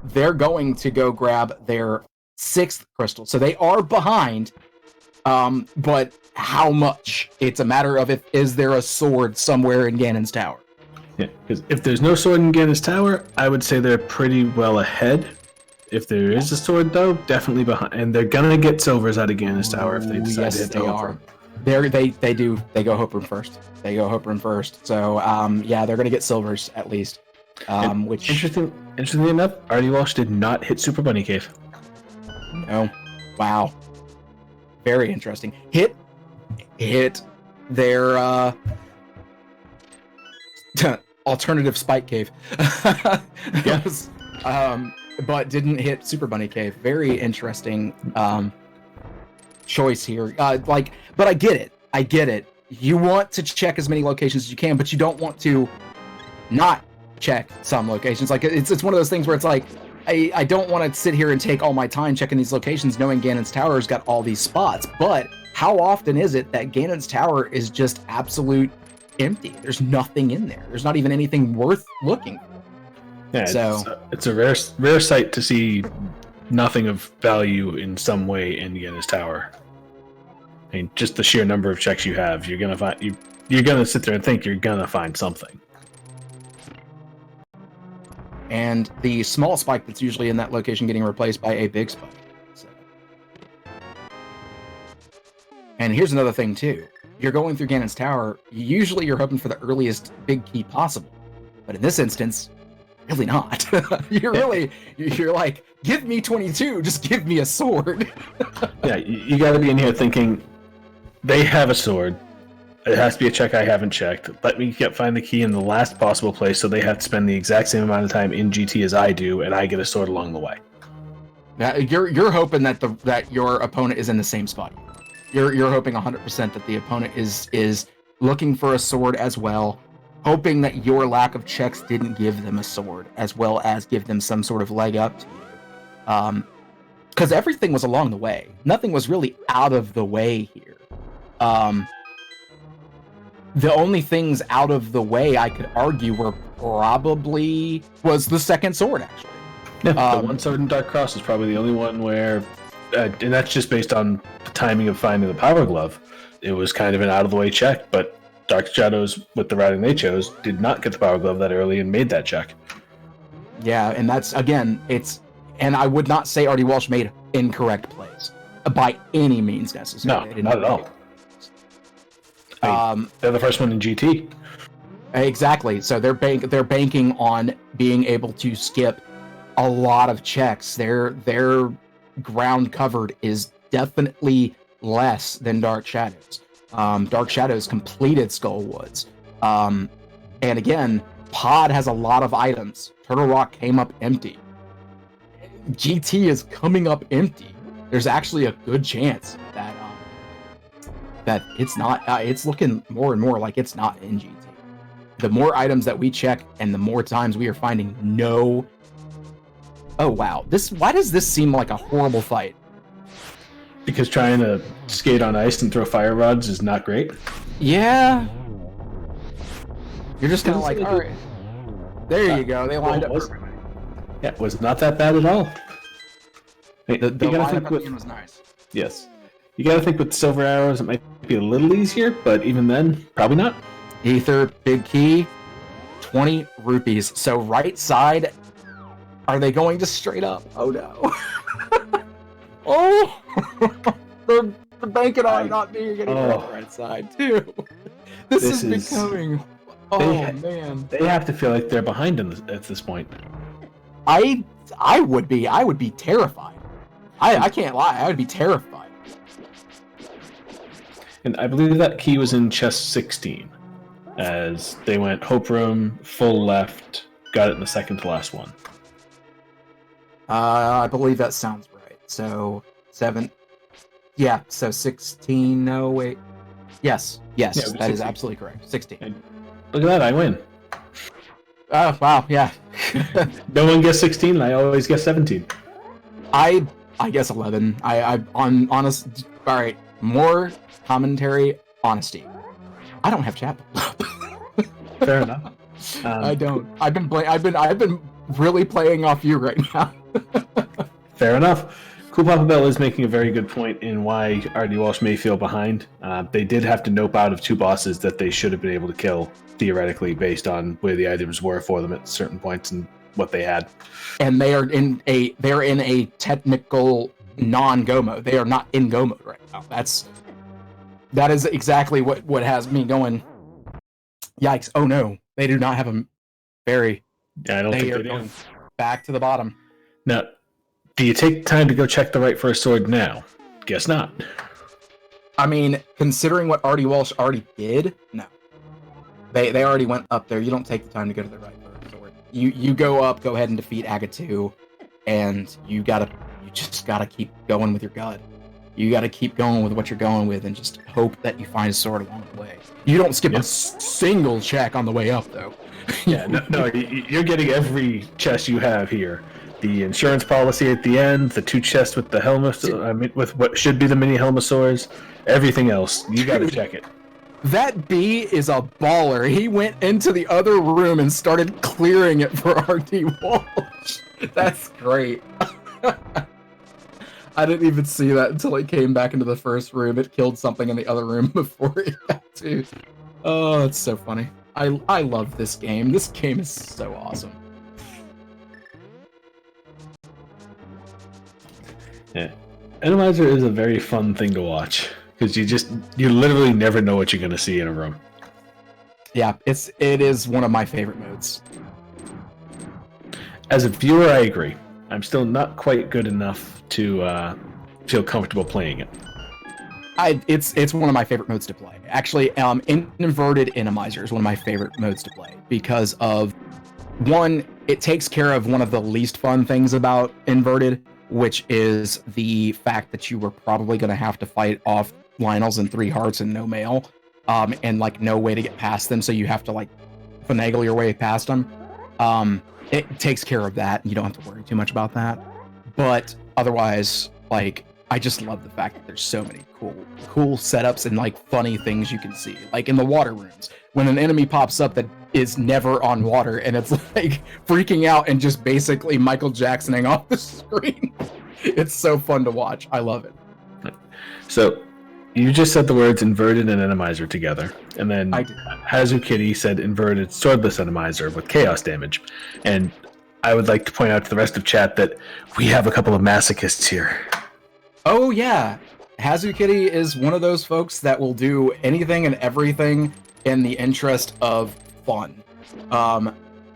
Speaker 1: they're going to go grab their 6th crystal. So they are behind, but how much? It's a matter of is there a sword somewhere in Ganon's Tower?
Speaker 2: Yeah, because if there's no sword in Ganon's Tower, I would say they're pretty well ahead. If there is a sword, though, definitely behind. And they're gonna get silvers out of Ganon's Tower if they decide to hit the
Speaker 1: are. They do. They go Hope Room first. So yeah, they're gonna get silvers at least. Which
Speaker 2: interestingly enough, rdwalsh did not hit Super Bunny Cave.
Speaker 1: No. Wow. Very interesting. Hit their alternative spike cave. Yes. But didn't hit Super Bunny Cave. Very interesting choice here. But I get it. You want to check as many locations as you can, but you don't want to not check some locations. Like it's one of those things where it's like I don't want to sit here and take all my time checking these locations knowing Ganon's Tower's got all these spots. But how often is it that Ganon's Tower is just absolute empty? There's nothing in there. There's not even anything worth looking for.
Speaker 2: Yeah,
Speaker 1: so
Speaker 2: it's a rare sight to see nothing of value in some way in Ganon's Tower. I mean, just the sheer number of checks you have, you're gonna sit there and think you're gonna find something.
Speaker 1: And the small spike that's usually in that location getting replaced by a big spike. So. And here's another thing too. You're going through Ganon's Tower, usually you're hoping for the earliest big key possible. But in this instance, really not. You're like, give me 22, just give me a sword.
Speaker 2: Yeah, you gotta be in here thinking, they have a sword. It has to be a check I haven't checked. Let me find the key in the last possible place so they have to spend the exact same amount of time in GT as I do, and I get a sword along the way.
Speaker 1: Now, you're hoping that your opponent is in the same spot. You're hoping 100% that the opponent is looking for a sword as well, hoping that your lack of checks didn't give them a sword, as well as give them some sort of leg up to you. Because everything was along the way. Nothing was really out of the way here. The only things out of the way I could argue was the second sword, actually.
Speaker 2: Yeah, the one sword in Dark Cross is probably the only one where, and that's just based on the timing of finding the Power Glove. It was kind of an out-of-the-way check, but Dark Shadows, with the routing they chose, did not get the Power Glove that early and made that check.
Speaker 1: Yeah, and that's, again, and I would not say rdwalsh made incorrect plays by any means necessary.
Speaker 2: No, not at all. They're the first one in GT.
Speaker 1: Exactly. So they're banking on being able to skip a lot of checks. Their ground covered is definitely less than Dark Shadows. Dark Shadows completed Skullwoods. And again, Pod has a lot of items. Turtle Rock came up empty. GT is coming up empty. There's actually a good chance that it's not. It's looking more and more like it's not in GT. the more items that we check and the more times we are finding no... Oh, wow. Why does this seem like a horrible fight?
Speaker 2: Because trying to skate on ice and throw fire rods is not great.
Speaker 1: Yeah. You're just kind of like, all right. There you go. They lined up.
Speaker 2: Yeah, it was not that bad at all. Hey,
Speaker 1: The
Speaker 2: you gotta
Speaker 1: lineup
Speaker 2: think
Speaker 1: at
Speaker 2: with,
Speaker 1: the end was nice.
Speaker 2: yes. You gotta think with silver arrows, it might be a little easier, but even then, probably not.
Speaker 1: Ether, big key, 20 rupees. So right side, are they going just straight up? Oh no. Oh! they're banking on not being any right side too. This is becoming... Oh man.
Speaker 2: They have to feel like they're behind at this point.
Speaker 1: I would be terrified. I can't lie, I would be terrified.
Speaker 2: And I believe that key was in chest 16, as they went Hope Room, full left, got it in the second to last one.
Speaker 1: I believe that sounds right. So 7. Yeah, so 16. No, wait. Yes,
Speaker 2: Yeah,
Speaker 1: that
Speaker 2: 16.
Speaker 1: is absolutely correct. 16.
Speaker 2: And look at that, I win.
Speaker 1: Oh, wow, yeah.
Speaker 2: No one gets 16, and I always get 17.
Speaker 1: I guess 11. On honest. All right, more commentary, honesty. I don't have chat.
Speaker 2: Fair enough.
Speaker 1: I don't. I've been really playing off you right now.
Speaker 2: Fair enough. Cool Papa Bell is making a very good point in why RD Walsh may feel behind. They did have to nope out of 2 bosses that they should have been able to kill, theoretically, based on where the items were for them at certain points and what they had.
Speaker 1: And they're in a technical non-go mode. They are not in go mode right now. That is exactly what has me going. Yikes! Oh no, they do not have a berry.
Speaker 2: Yeah, I don't think they do.
Speaker 1: Going back to the bottom.
Speaker 2: Now, do you take time to go check the right for a sword now? Guess not.
Speaker 1: I mean, considering what RD Walsh already did, no. They already went up there. You don't take the time to go to the right for a sword. You go up, go ahead and defeat Aga 2, and you just gotta keep going with your gut. You gotta keep going with what you're going with and just hope that you find a sword along the way. You don't skip a single check on the way up, though.
Speaker 2: Yeah, no, you're getting every chest you have here. The insurance policy at the end, the 2 chests with the helmet, with what should be the mini helmosaurs, everything else. You gotta check it.
Speaker 1: That bee is a baller. He went into the other room and started clearing it for RD Walsh. That's great. I didn't even see that until he came back into the first room. It killed something in the other room before he got to. Oh, it's so funny. I love this game. This game is so awesome.
Speaker 2: Yeah. Enemizer is a very fun thing to watch because you literally never know what you're going to see in a room.
Speaker 1: Yeah, it is one of my favorite modes.
Speaker 2: As a viewer, I agree. I'm still not quite good enough to feel comfortable playing it.
Speaker 1: It's one of my favorite modes to play. Actually, inverted Enemizer is one of my favorite modes to play because of, one, it takes care of one of the least fun things about inverted, which is the fact that you were probably going to have to fight off Lionels and 3 hearts and no mail, and like no way to get past them, so you have to like finagle your way past them. It takes care of that. You don't have to worry too much about that. But otherwise, like, I just love the fact that there's so many cool setups and like funny things you can see. Like in the water rooms, when an enemy pops up that is never on water and it's like freaking out and just basically Michael Jacksoning off the screen. It's so fun to watch. I love it.
Speaker 2: So you just said the words inverted and Enemizer together, and then Hazu Kitty said inverted swordless Enemizer with chaos damage. And I would like to point out to the rest of chat that we have a couple of masochists here.
Speaker 1: Oh yeah, Hazu Kitty is one of those folks that will do anything and everything in the interest of fun.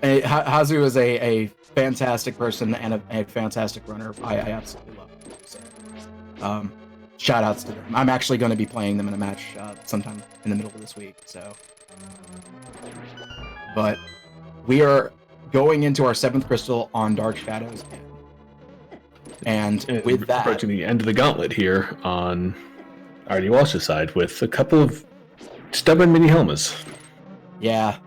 Speaker 1: Hazu is a fantastic person and a fantastic runner. I absolutely love him. So, shout outs to them. I'm actually going to be playing them in a match sometime in the middle of this week. So, but we are going into our 7th crystal on Dark Shadows. And with that,
Speaker 2: approaching the end of the gauntlet here on RD Walsh's side with a couple of stubborn mini helmets.
Speaker 1: Yeah,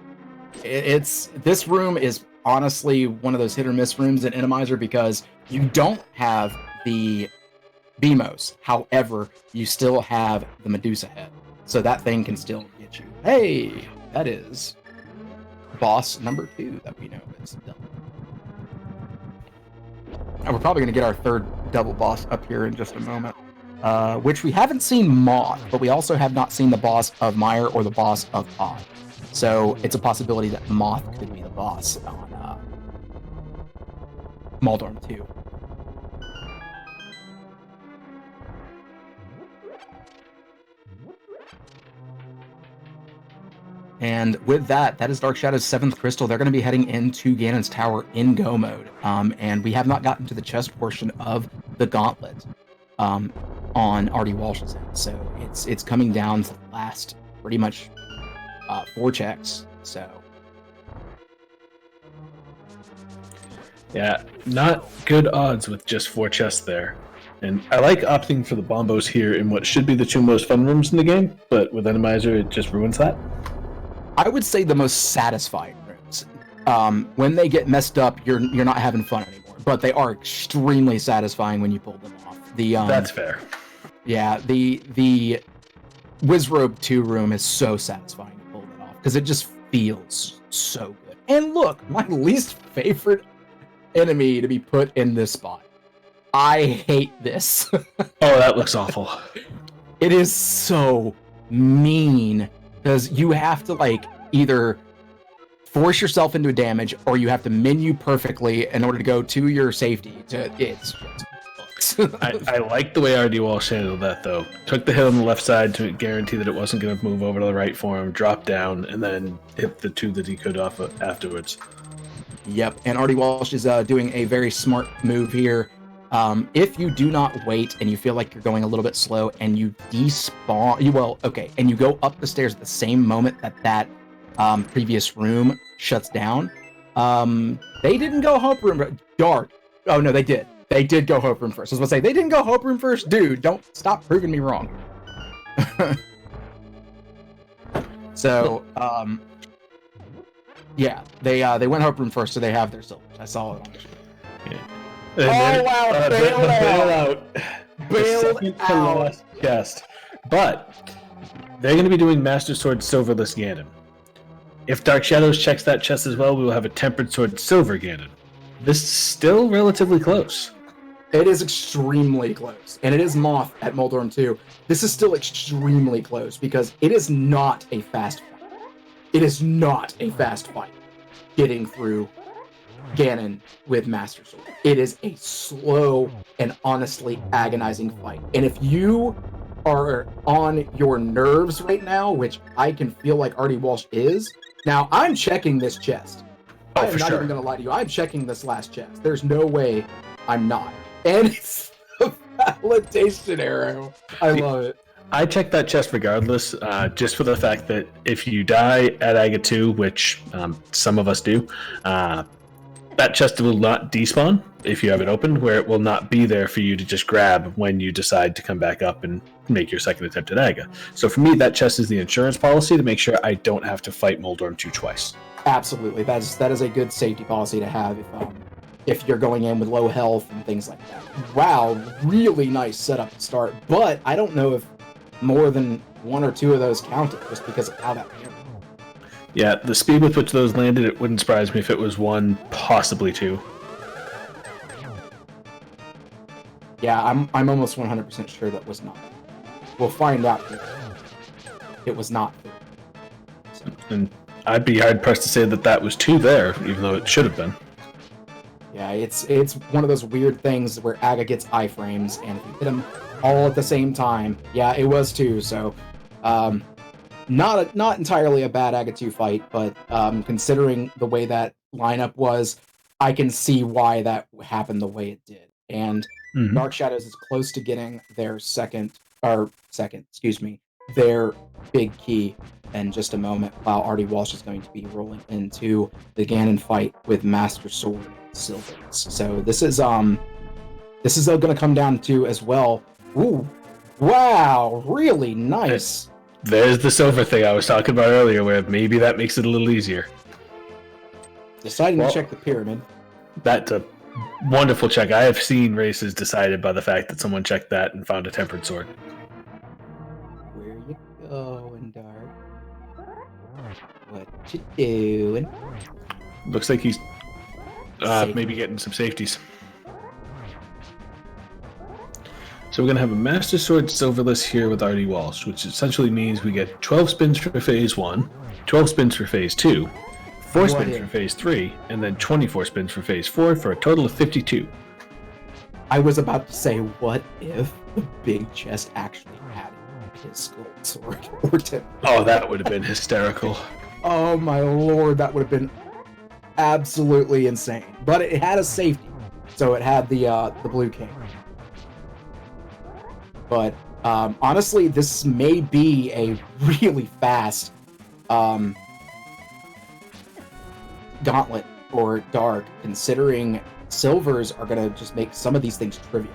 Speaker 1: This room is honestly one of those hit or miss rooms in Enemizer because you don't have the BMOs. However, you still have the Medusa head. So that thing can still get you. Hey, that is boss number 2 that we know is done. And we're probably going to get our third double boss up here in just a moment. Which we haven't seen Moth, but we also have not seen the boss of Meyer or the boss of Odd. So it's a possibility that Moth could be the boss on Maldorn 2. And with that, that is Dark Shadow's 7th crystal. They're going to be heading into Ganon's Tower in Go mode. And we have not gotten to the chest portion of the gauntlet on rdwalsh's end. So it's coming down to the last pretty much 4 checks. So
Speaker 2: yeah, not good odds with just 4 chests there. And I like opting for the bombos here in what should be the 2 most fun rooms in the game, but with Enemizer, it just ruins that.
Speaker 1: I would say the most satisfying rooms. When they get messed up, you're not having fun anymore. But they are extremely satisfying when you pull them off.
Speaker 2: That's fair.
Speaker 1: Yeah, the Wizrobe 2 room is so satisfying to pull it off because it just feels so good. And look, my least favorite enemy to be put in this spot. I hate this.
Speaker 2: Oh, that looks awful.
Speaker 1: It is so mean because you have to like either force yourself into a damage or you have to menu perfectly in order to go to your safety. It's just
Speaker 2: I like the way rdwalsh handled that, though. Took the hit on the left side to guarantee that it wasn't going to move over to the right for him, drop down, and then hit the 2 that he could off afterwards.
Speaker 1: Yep, and rdwalsh is doing a very smart move here. If you do not wait and you feel like you're going a little bit slow and you despawn, and you go up the stairs at the same moment that previous room shuts down, they didn't go hope room, Dark. Oh no, they did. They did go hope room first. I was about to say, they didn't go hope room first? Dude, don't stop proving me wrong. So, yeah, they went hope room first, so they have their silvers. I saw it on the screen.
Speaker 2: Yeah.
Speaker 1: Wow, bailed out. Bailed out.
Speaker 2: Last chest. But they're going to be doing Master Sword Silverless Ganon. If Dark Shadows checks that chest as well, we will have a Tempered Sword Silver Ganon. This is still relatively close.
Speaker 1: It is extremely close. And it is Moth at Maldorn 2. This is still extremely close because it is not a fast fight. It is not a fast fight getting through Ganon with Master Sword. It is a slow and honestly agonizing fight. And if you are on your nerves right now, which I can feel like rdwalsh is, now I'm checking this chest. I'm not even going to lie to you. I'm checking this last chest. There's no way I'm not. And it's a validation arrow. I love it.
Speaker 2: I checked that chest regardless, just for the fact that if you die at Aga 2, which some of us do, that chest will not despawn if you have it open, where it will not be there for you to just grab when you decide to come back up and make your second attempt at Aga. So for me, that chest is the insurance policy to make sure I don't have to fight Maldorn 2 twice.
Speaker 1: Absolutely. That is a good safety policy to have if you're going in with low health and things like that. Wow, really nice setup to start, but I don't know if more than 1 or 2 of those counted just because of how that landed.
Speaker 2: Yeah, the speed with which those landed, it wouldn't surprise me if it was 1, possibly 2.
Speaker 1: Yeah, I'm almost 100% sure that was not. We'll find out. It was not.
Speaker 2: And I'd be hard pressed to say that was 2 there, even though it should have been.
Speaker 1: Yeah, it's one of those weird things where Aga gets iframes, and if you hit them all at the same time, yeah, it was 2. So, not entirely a bad Aga 2 fight, but considering the way that lineup was, I can see why that happened the way it did. And Dark Shadows is close to getting their their big key in just a moment, while rdwalsh is going to be rolling into the Ganon fight with Master Sword Silvers. So this is going to come down to as well. Ooh, wow, really nice.
Speaker 2: There's the silver thing I was talking about earlier, where maybe that makes it a little easier.
Speaker 1: Deciding to check the pyramid.
Speaker 2: That's a wonderful check. I have seen races decided by the fact that someone checked that and found a tempered sword.
Speaker 1: Where you going, Dark? What you doing?
Speaker 2: Looks like he's maybe getting some safeties. So we're going to have a Master Sword Silverless here with rdwalsh, which essentially means we get 12 spins for Phase 1, 12 spins for Phase 2, 4 spins for Phase 3, and then 24 spins for Phase 4 for a total of 52.
Speaker 1: I was about to say, what if the big chest actually had his gold sword or tip?
Speaker 2: Oh, that would have been hysterical.
Speaker 1: Oh my lord, that would have been absolutely insane. But it had a safety, so it had the Blue King. But honestly, this may be a really fast gauntlet or Dark, considering silvers are going to just make some of these things trivial.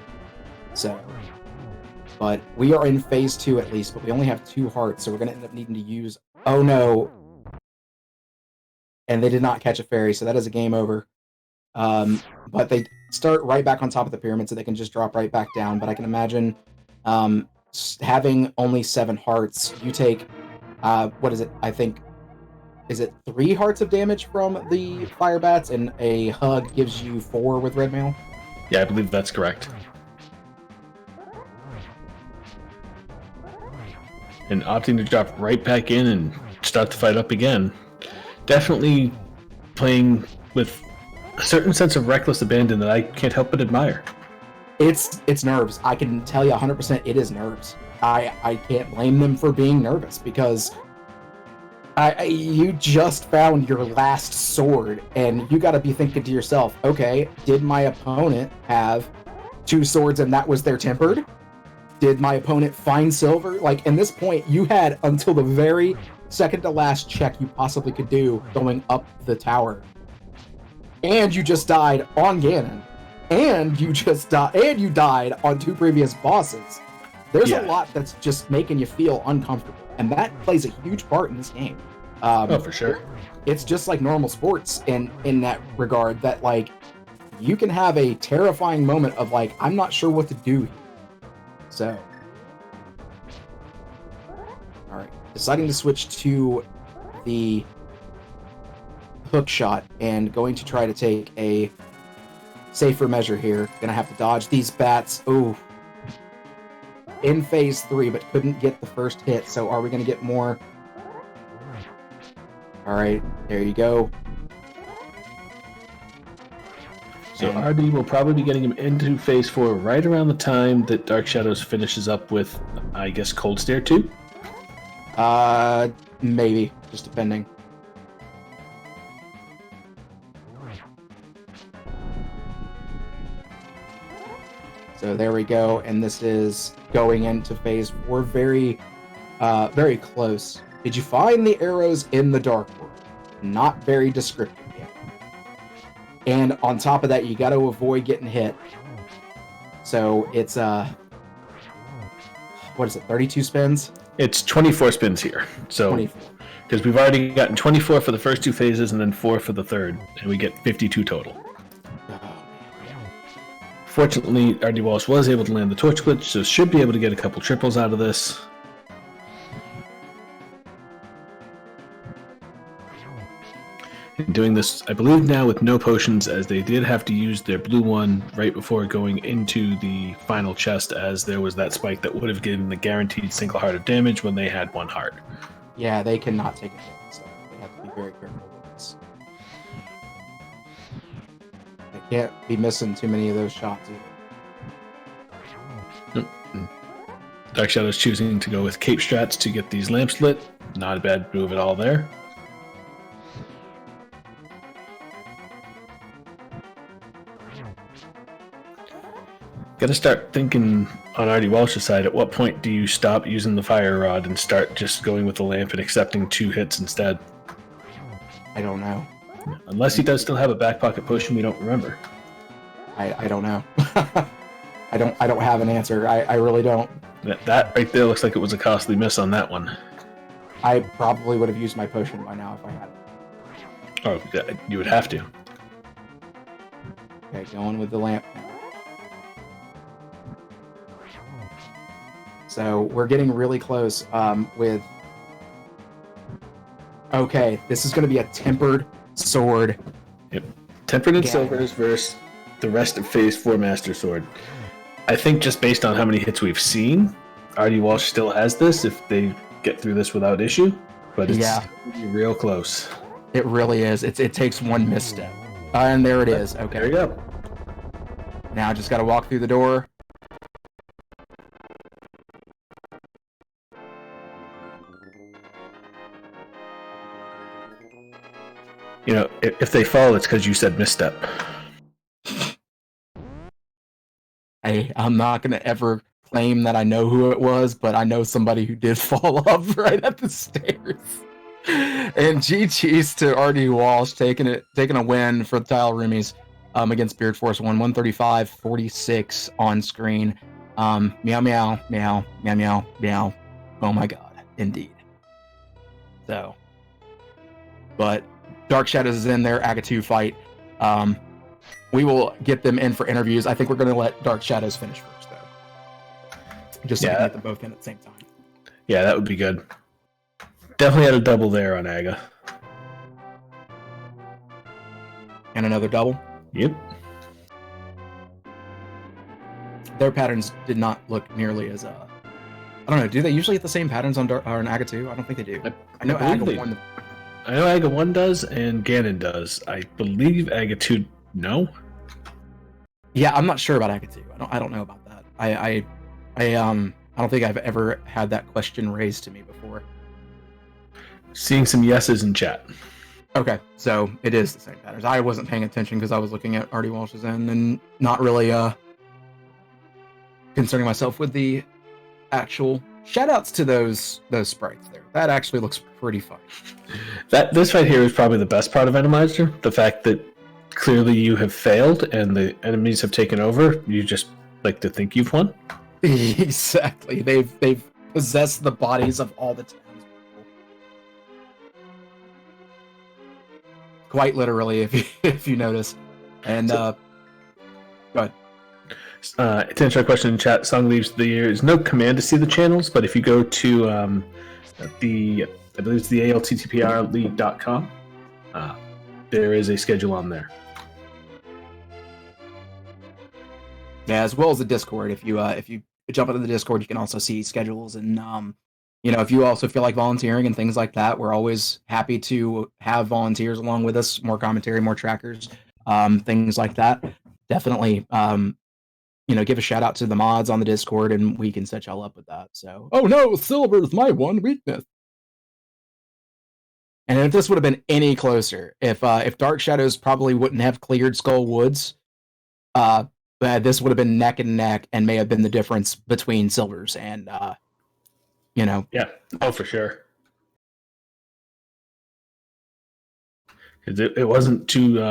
Speaker 1: So, but we are in Phase 2 at least, but we only have 2 hearts, so we're going to end up needing to use... Oh no! And they did not catch a fairy, so that is a game over. But they start right back on top of the pyramid, so they can just drop right back down. But I can imagine having only 7 hearts, you take, what is it? I think, is it 3 hearts of damage from the fire bats, and a hug gives you 4 with red mail?
Speaker 2: Yeah, I believe that's correct. And opting to drop right back in and start the fight up again. Definitely playing with a certain sense of reckless abandon that I can't help but admire.
Speaker 1: It's nerves. I can tell you 100% it is nerves. I can't blame them for being nervous, because you just found your last sword, and you got to be thinking to yourself, okay, did my opponent have 2 swords and that was their tempered? Did my opponent find silver? Like, in this point, you had until the very second to last check you possibly could do going up the tower. And you just died on Ganon. And you just died, and you died on 2 previous bosses. There's a lot that's just making you feel uncomfortable, and that plays a huge part in this game.
Speaker 2: For sure.
Speaker 1: It's just like normal sports in that regard, that like you can have a terrifying moment of like, I'm not sure what to do here. So, all right, deciding to switch to the hook shot and going to try to take a safer measure here. Gonna have to dodge these bats. Ooh. In Phase 3, but couldn't get the first hit, so are we gonna get more? Alright, there you go.
Speaker 2: So RD will probably be getting him into Phase 4 right around the time that Dark Shadows finishes up with, I guess, Cold Stare 2?
Speaker 1: Maybe. Just depending. So there we go, and this is going into Phase 4. Very close. Did you find the arrows in the Dark World? Not very descriptive yet. And on top of that, you got to avoid getting hit. So it's what is it? 32 spins?
Speaker 2: It's 24 spins here. So
Speaker 1: 24.
Speaker 2: Because we've already gotten 24 for the first 2 phases and then 4 for the third, and we get 52 total. Fortunately, rdwalsh was able to land the torch glitch, so should be able to get a couple triples out of this. And doing this, I believe, now with no potions, as they did have to use their blue one right before going into the final chest, as there was that spike that would have given the guaranteed single heart of damage when they had 1 heart.
Speaker 1: Yeah, they cannot take a hit, so they have to be very careful with this. They can't be missing too many of those shots either.
Speaker 2: Dark Shadows choosing to go with cape strats to get these lamps lit. Not a bad move at all there. Gotta start thinking on rdwalsh's side, at what point do you stop using the fire rod and start just going with the lamp and accepting 2 hits instead?
Speaker 1: I don't know.
Speaker 2: Unless he does still have a back pocket potion we don't remember.
Speaker 1: I don't know. I don't have an answer. I really don't.
Speaker 2: That right there looks like it was a costly miss on that one.
Speaker 1: I probably would have used my potion by now if I had it.
Speaker 2: Oh, you would have to.
Speaker 1: Okay, going with the lamp. So we're getting really close with... Okay, this is going to be a tempered sword.
Speaker 2: Yep. Tempered and
Speaker 1: Ganon.
Speaker 2: Silvers versus the rest of Phase 4 Master Sword. I think just based on how many hits we've seen, RD Walsh still has this if they get through this without issue. But it's real close.
Speaker 1: It really is. It takes one misstep. And there it is. Okay.
Speaker 2: There you go.
Speaker 1: Now I just got to walk through the door.
Speaker 2: You know, if they fall, it's because you said misstep.
Speaker 1: I'm not going to ever claim that I know who it was, but I know somebody who did fall off right at the stairs. And GG's to RD Walsh taking a win for the Tile Roomies against Beard Force 1, 135-46 on screen. Meow meow meow meow meow meow. Oh my god, indeed. So, but Dark Shadows is in there, Agatu fight. We will get them in for interviews. I think we're going to let Dark Shadows finish first, though. Just so we can get them both in at the same time.
Speaker 2: Yeah, that would be good. Definitely had a double there on Aga.
Speaker 1: And another double?
Speaker 2: Yep.
Speaker 1: Their patterns did not look nearly as... I don't know, do they usually get the same patterns on Aga 2? I don't think they do. I know Aga 1...
Speaker 2: I know Aga 1 does, and Ganon does. I believe Aga 2... No?
Speaker 1: Yeah, I'm not sure about Aga 2. I don't know about that. I don't think I've ever had that question raised to me before.
Speaker 2: Seeing some yeses in chat.
Speaker 1: Okay, so it is the same patterns. I wasn't paying attention because I was looking at RD Walsh's end and not really concerning myself with the actual shoutouts to those sprites there. That actually looks pretty fun.
Speaker 2: This right here is probably the best part of Enemizer. The fact that clearly you have failed and the enemies have taken over. You just like to think you've won.
Speaker 1: Exactly. They've possessed the bodies of all the townspeople. Quite literally, if you notice. And go ahead.
Speaker 2: To answer a question in chat, Song leaves there's no command to see the channels, but if you go to I believe it's the ALTTPRleague.com, there is a schedule on there.
Speaker 1: Yeah, as well as the Discord. If you jump into the Discord, you can also see schedules and if you also feel like volunteering and things like that, we're always happy to have volunteers along with us, more commentary, more trackers, things like that. Definitely give a shout out to the mods on the Discord and we can set y'all up with that. So, oh no, silver is my one weakness. And if this would have been any closer, if Dark Shadows probably wouldn't have cleared Skull Woods, this would have been neck and neck and may have been the difference between silvers and,
Speaker 2: Yeah, oh, for sure. It wasn't too,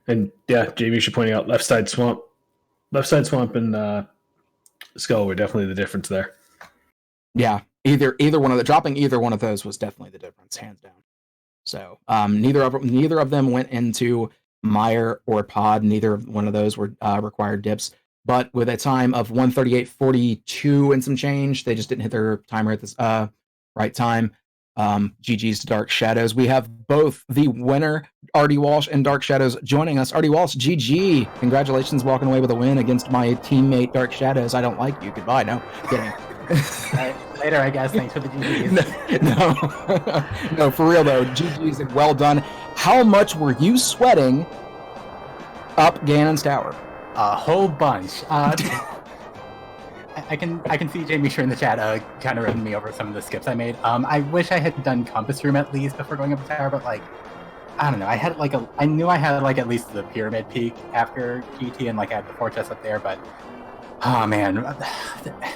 Speaker 2: and yeah, Jamie should point out Left Side Swamp and Skull were definitely the difference there.
Speaker 1: Yeah, either one of dropping either one of those was definitely the difference, hands down. So neither of them went into Mire or Pod. Neither one of those were required dips. But with a time of 138.42 and some change, they just didn't hit their timer at this right time. GG's to Dark Shadows. We have both the winner, RD Walsh, and Dark Shadows joining us. RD Walsh, GG. Congratulations, walking away with a win against my teammate, Dark Shadows. I don't like you. Goodbye. No, kidding.
Speaker 4: Later, I guess. Thanks for the GGs.
Speaker 1: No, for real though. GG's and well done. How much were you sweating up Ganon's tower?
Speaker 4: A whole bunch. I can see Jamie Sure in the chat kind of ripping me over some of the skips I made. I wish I had done Compass Room at least before going up the tower, but I don't know. I knew I had at least the Pyramid Peak after GT and I had the Fortress up there, but oh man,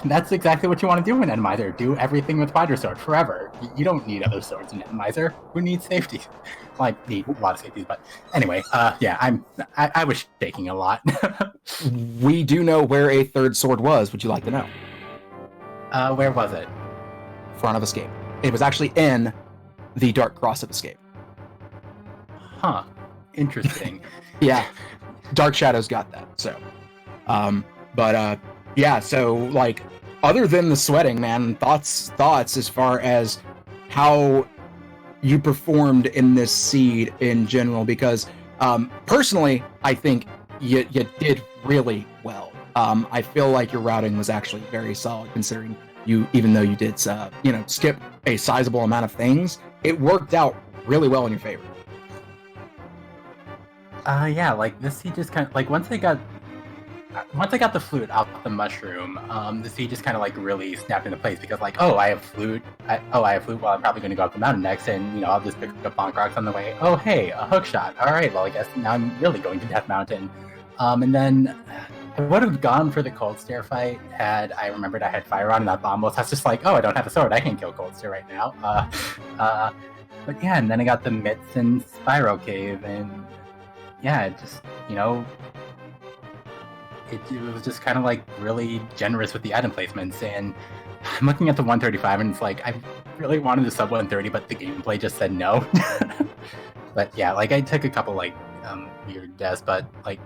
Speaker 4: that's exactly what you want to do in Enemizer. Do everything with Spider Sword forever. You don't need other swords in Enemizer. Who needs safety? Need a lot of safeties, but anyway, yeah, I was shaking a lot.
Speaker 1: We do know where a third sword was. Would you like to know?
Speaker 4: Where was it?
Speaker 1: Front of Escape. It was actually in the Dark Cross of Escape.
Speaker 4: huh, interesting.
Speaker 1: Yeah, Dark Shadows got that. So, yeah. So like, other than the sweating, man, thoughts as far as how you performed in this seed in general, because personally, I think you did really well. I feel like your routing was actually very solid, considering even though you did skip a sizable amount of things, it worked out really well in your favor.
Speaker 4: Yeah, like this seed just kind of like once I got the flute out the mushroom, the seed just kind of like really snapped into place, because like, oh, I have flute. I have flute. Well, I'm probably going to go up the mountain next, and I'll just pick up bonk rocks on the way. Oh, hey, a hook shot. All right, well, I guess now I'm really going to Death Mountain. And then I would have gone for the Cold Stare fight had I remembered I had fire on that bomb. Well, that's just like, oh, I don't have a sword. I can't kill Cold Stare right now. But yeah, and then I got the Mitts and Spiral Cave, and yeah, it just it was just kind of like really generous with the item placements. And I'm looking at the 135, and it's like I really wanted the sub 130, but the gameplay just said no. But yeah, like I took a couple like weird deaths, but like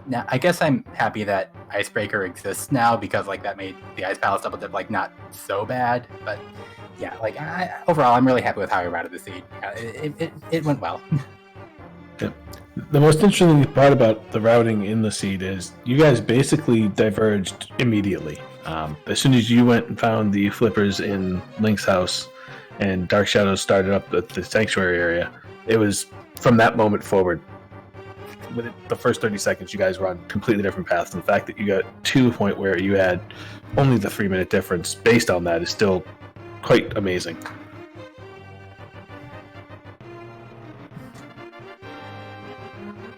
Speaker 4: now I guess I'm happy that Icebreaker exists now, because like that made the Ice Palace double dip like not so bad. But yeah, like overall I'm really happy with how I routed the seed. It went well.
Speaker 2: Yeah. The most interesting part about the routing in the seed is you guys basically diverged immediately. As soon as you went and found the flippers in Link's house and Dark Shadows started up at the sanctuary area, it was from that moment forward. Within the first 30 seconds, you guys were on completely different paths. And the fact that you got to a point where you had only the 3-minute difference based on that is still quite amazing.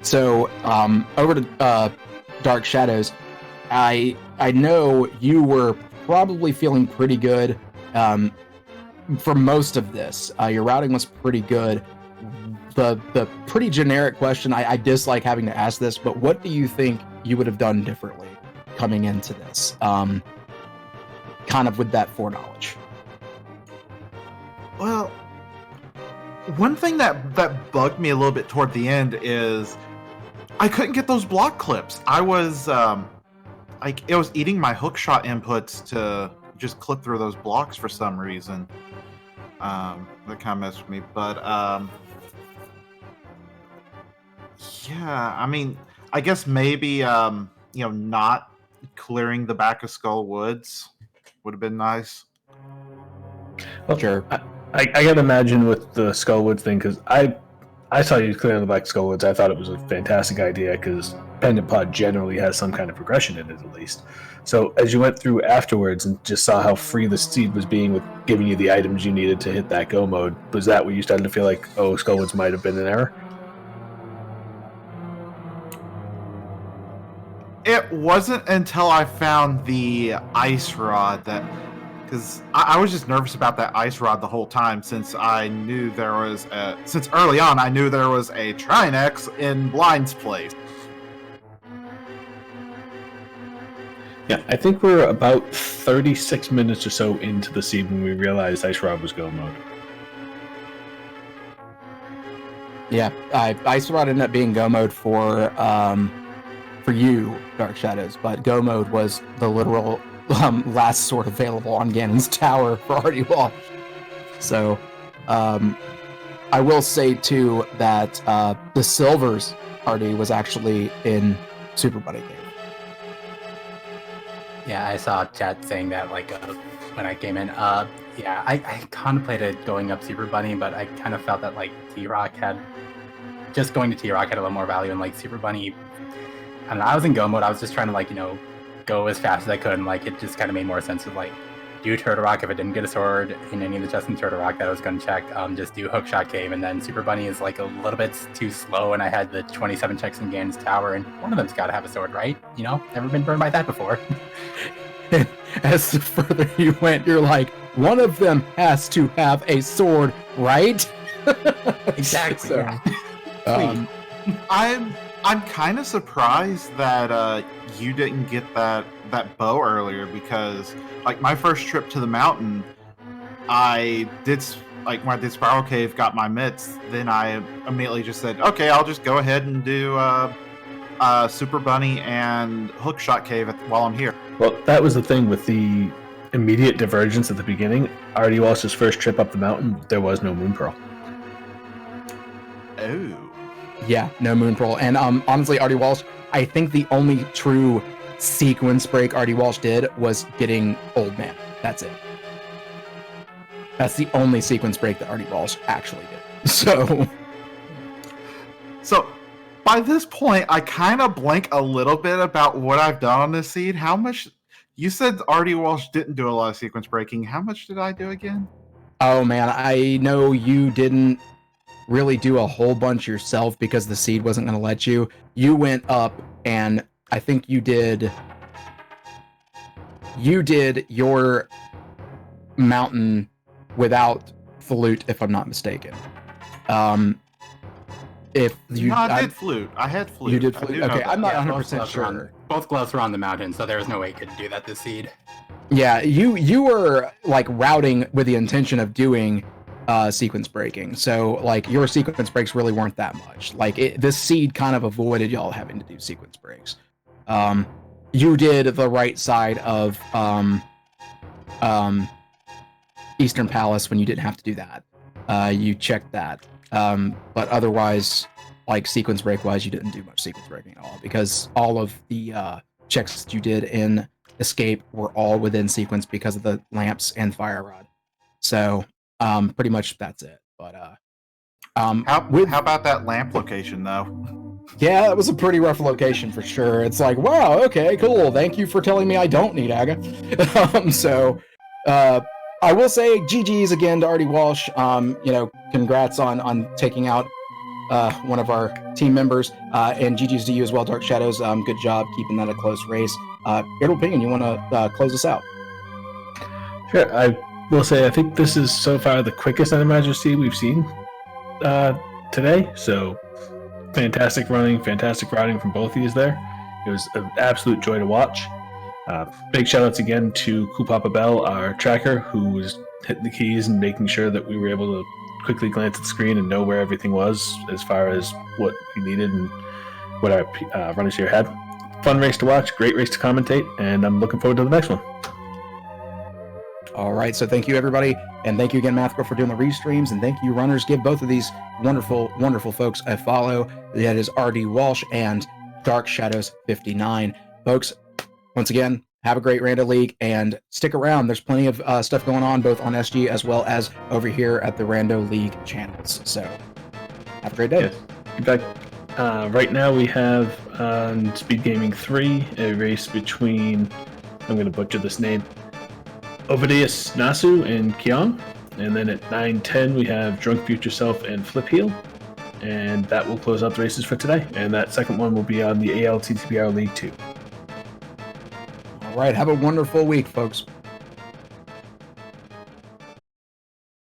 Speaker 1: So, over to Dark Shadows, I know you were probably feeling pretty good for most of this. Your routing was pretty good. The pretty generic question, I dislike having to ask this, but what do you think you would have done differently coming into this? Kind of with that foreknowledge.
Speaker 5: Well, one thing that bugged me a little bit toward the end is I couldn't get those block clips. I was it was eating my hookshot inputs to just clip through those blocks for some reason. That kind of messed with me, but yeah, I mean, I guess maybe not clearing the back of Skull Woods would have been nice.
Speaker 2: Well, sure. I gotta imagine with the Skullwoods thing, because I saw you clearing the back Skullwoods. I thought it was a fantastic idea, because Pendant Pod generally has some kind of progression in it, at least. So as you went through afterwards and just saw how free the seed was being with giving you the items you needed to hit that go mode, was that where you started to feel like, oh, Skullwoods might have been an error?
Speaker 5: It wasn't until I found the ice rod because I was just nervous about that ice rod the whole time, since I knew since early on I knew there was a Trinex in Blind's place.
Speaker 2: Yeah, I think we're about 36 minutes or so into the seed when we realized Ice Rod was go mode.
Speaker 1: Yeah, Ice Rod ended up being go mode for you, Dark Shadows, but go mode was the literal last sword available on Ganon's tower for rdwalsh. So, I will say too that the Silver's RD was actually in Super Bunny Cave.
Speaker 4: Yeah, I saw chat saying that like when I came in. Yeah, I contemplated going up Super Bunny, but I kind of felt that like T-Rock going to T-Rock had a little more value, and like Super Bunny, I don't know, I was in go mode. I was just trying to like, go as fast as I could, and like it just kind of made more sense to like do Turtle Rock if I didn't get a sword in any of the chests in Turtle Rock that I was going to check. Just do Hookshot Cave, and then Super Bunny is like a little bit too slow, and I had the 27 checks in Ganon's tower, and one of them's got to have a sword, right? Never been burned by that before.
Speaker 1: As the further you went, you're like, one of them has to have a sword, right?
Speaker 4: Exactly.
Speaker 1: So,
Speaker 4: yeah.
Speaker 5: I'm kind of surprised that you didn't get that bow earlier, because like my first trip to the mountain, I did like when I did Spiral Cave, got my mitts, then I immediately just said, okay, I'll just go ahead and do Super Bunny and Hookshot Cave while I'm here.
Speaker 2: Well, that was the thing with the immediate divergence at the beginning. RD Walsh's first trip up the mountain, there was no Moon Pearl.
Speaker 5: Oh.
Speaker 1: Yeah, no Moon Pearl. And honestly, RD Walsh, I think the only true sequence break RD Walsh did was getting Old Man. That's it. That's the only sequence break that RD Walsh actually did.
Speaker 5: So by this point, I kind of blank a little bit about what I've done on this seed. How much? You said RD Walsh didn't do a lot of sequence breaking. How much did I do again?
Speaker 1: Oh man, I know you didn't really do a whole bunch yourself because the seed wasn't going to let you. You went up and I think you did your mountain without flute, if I'm not mistaken. If you,
Speaker 5: no, I did flute. I had flute.
Speaker 1: You did flute. Okay, I'm not 100% sure.
Speaker 4: Both gloves were on the mountain, so there was no way you could do that this seed.
Speaker 1: Yeah, you were like routing with the intention of doing sequence breaking. So like your sequence breaks really weren't that much. Like this seed kind of avoided y'all having to do sequence breaks. You did the right side of Eastern Palace when you didn't have to do that. You checked that. But otherwise, like sequence break wise, you didn't do much sequence breaking at all because all of the checks that you did in Escape were all within sequence because of the lamps and fire rod. So pretty much that's it. But
Speaker 5: how about that lamp location though?
Speaker 1: Yeah, it was a pretty rough location for sure. It's like, wow, okay, cool. Thank you for telling me I don't need Aga. I will say GG's again to RD Walsh. Congrats on taking out one of our team members, and GG's to you as well, Dark Shadows. Good job keeping that a close race. Irritable Penguin, you want to close us out?
Speaker 2: Sure. I will say I think this is so far the quickest Animagier seed we've seen today. So fantastic running, fantastic riding from both of you there. It was an absolute joy to watch. Big shout outs again to Papa Bell, our tracker, who was hitting the keys and making sure that we were able to quickly glance at the screen and know where everything was as far as what we needed and what our runners here had. Fun race to watch, great race to commentate, and I'm looking forward to the next one.
Speaker 1: All right, so thank you everybody, and thank you again, Mathco, for doing the restreams, and thank you, runners. Give both of these wonderful, wonderful folks a follow. That is RD Walsh and DarkShadows59. Folks, once again, have a great Rando League, and stick around. There's plenty of stuff going on, both on SG as well as over here at the Rando League channels. So, have a great day.
Speaker 2: Yes. In fact, right now we have on Speed Gaming 3 a race between, I'm going to butcher this name, Ovidius Nasu and Kyong. And then at 9:10 we have Drunk Future Self and Flip Heel. And that will close out the races for today. And that second one will be on the ALTTBR League 2.
Speaker 1: All right, have a wonderful week, folks.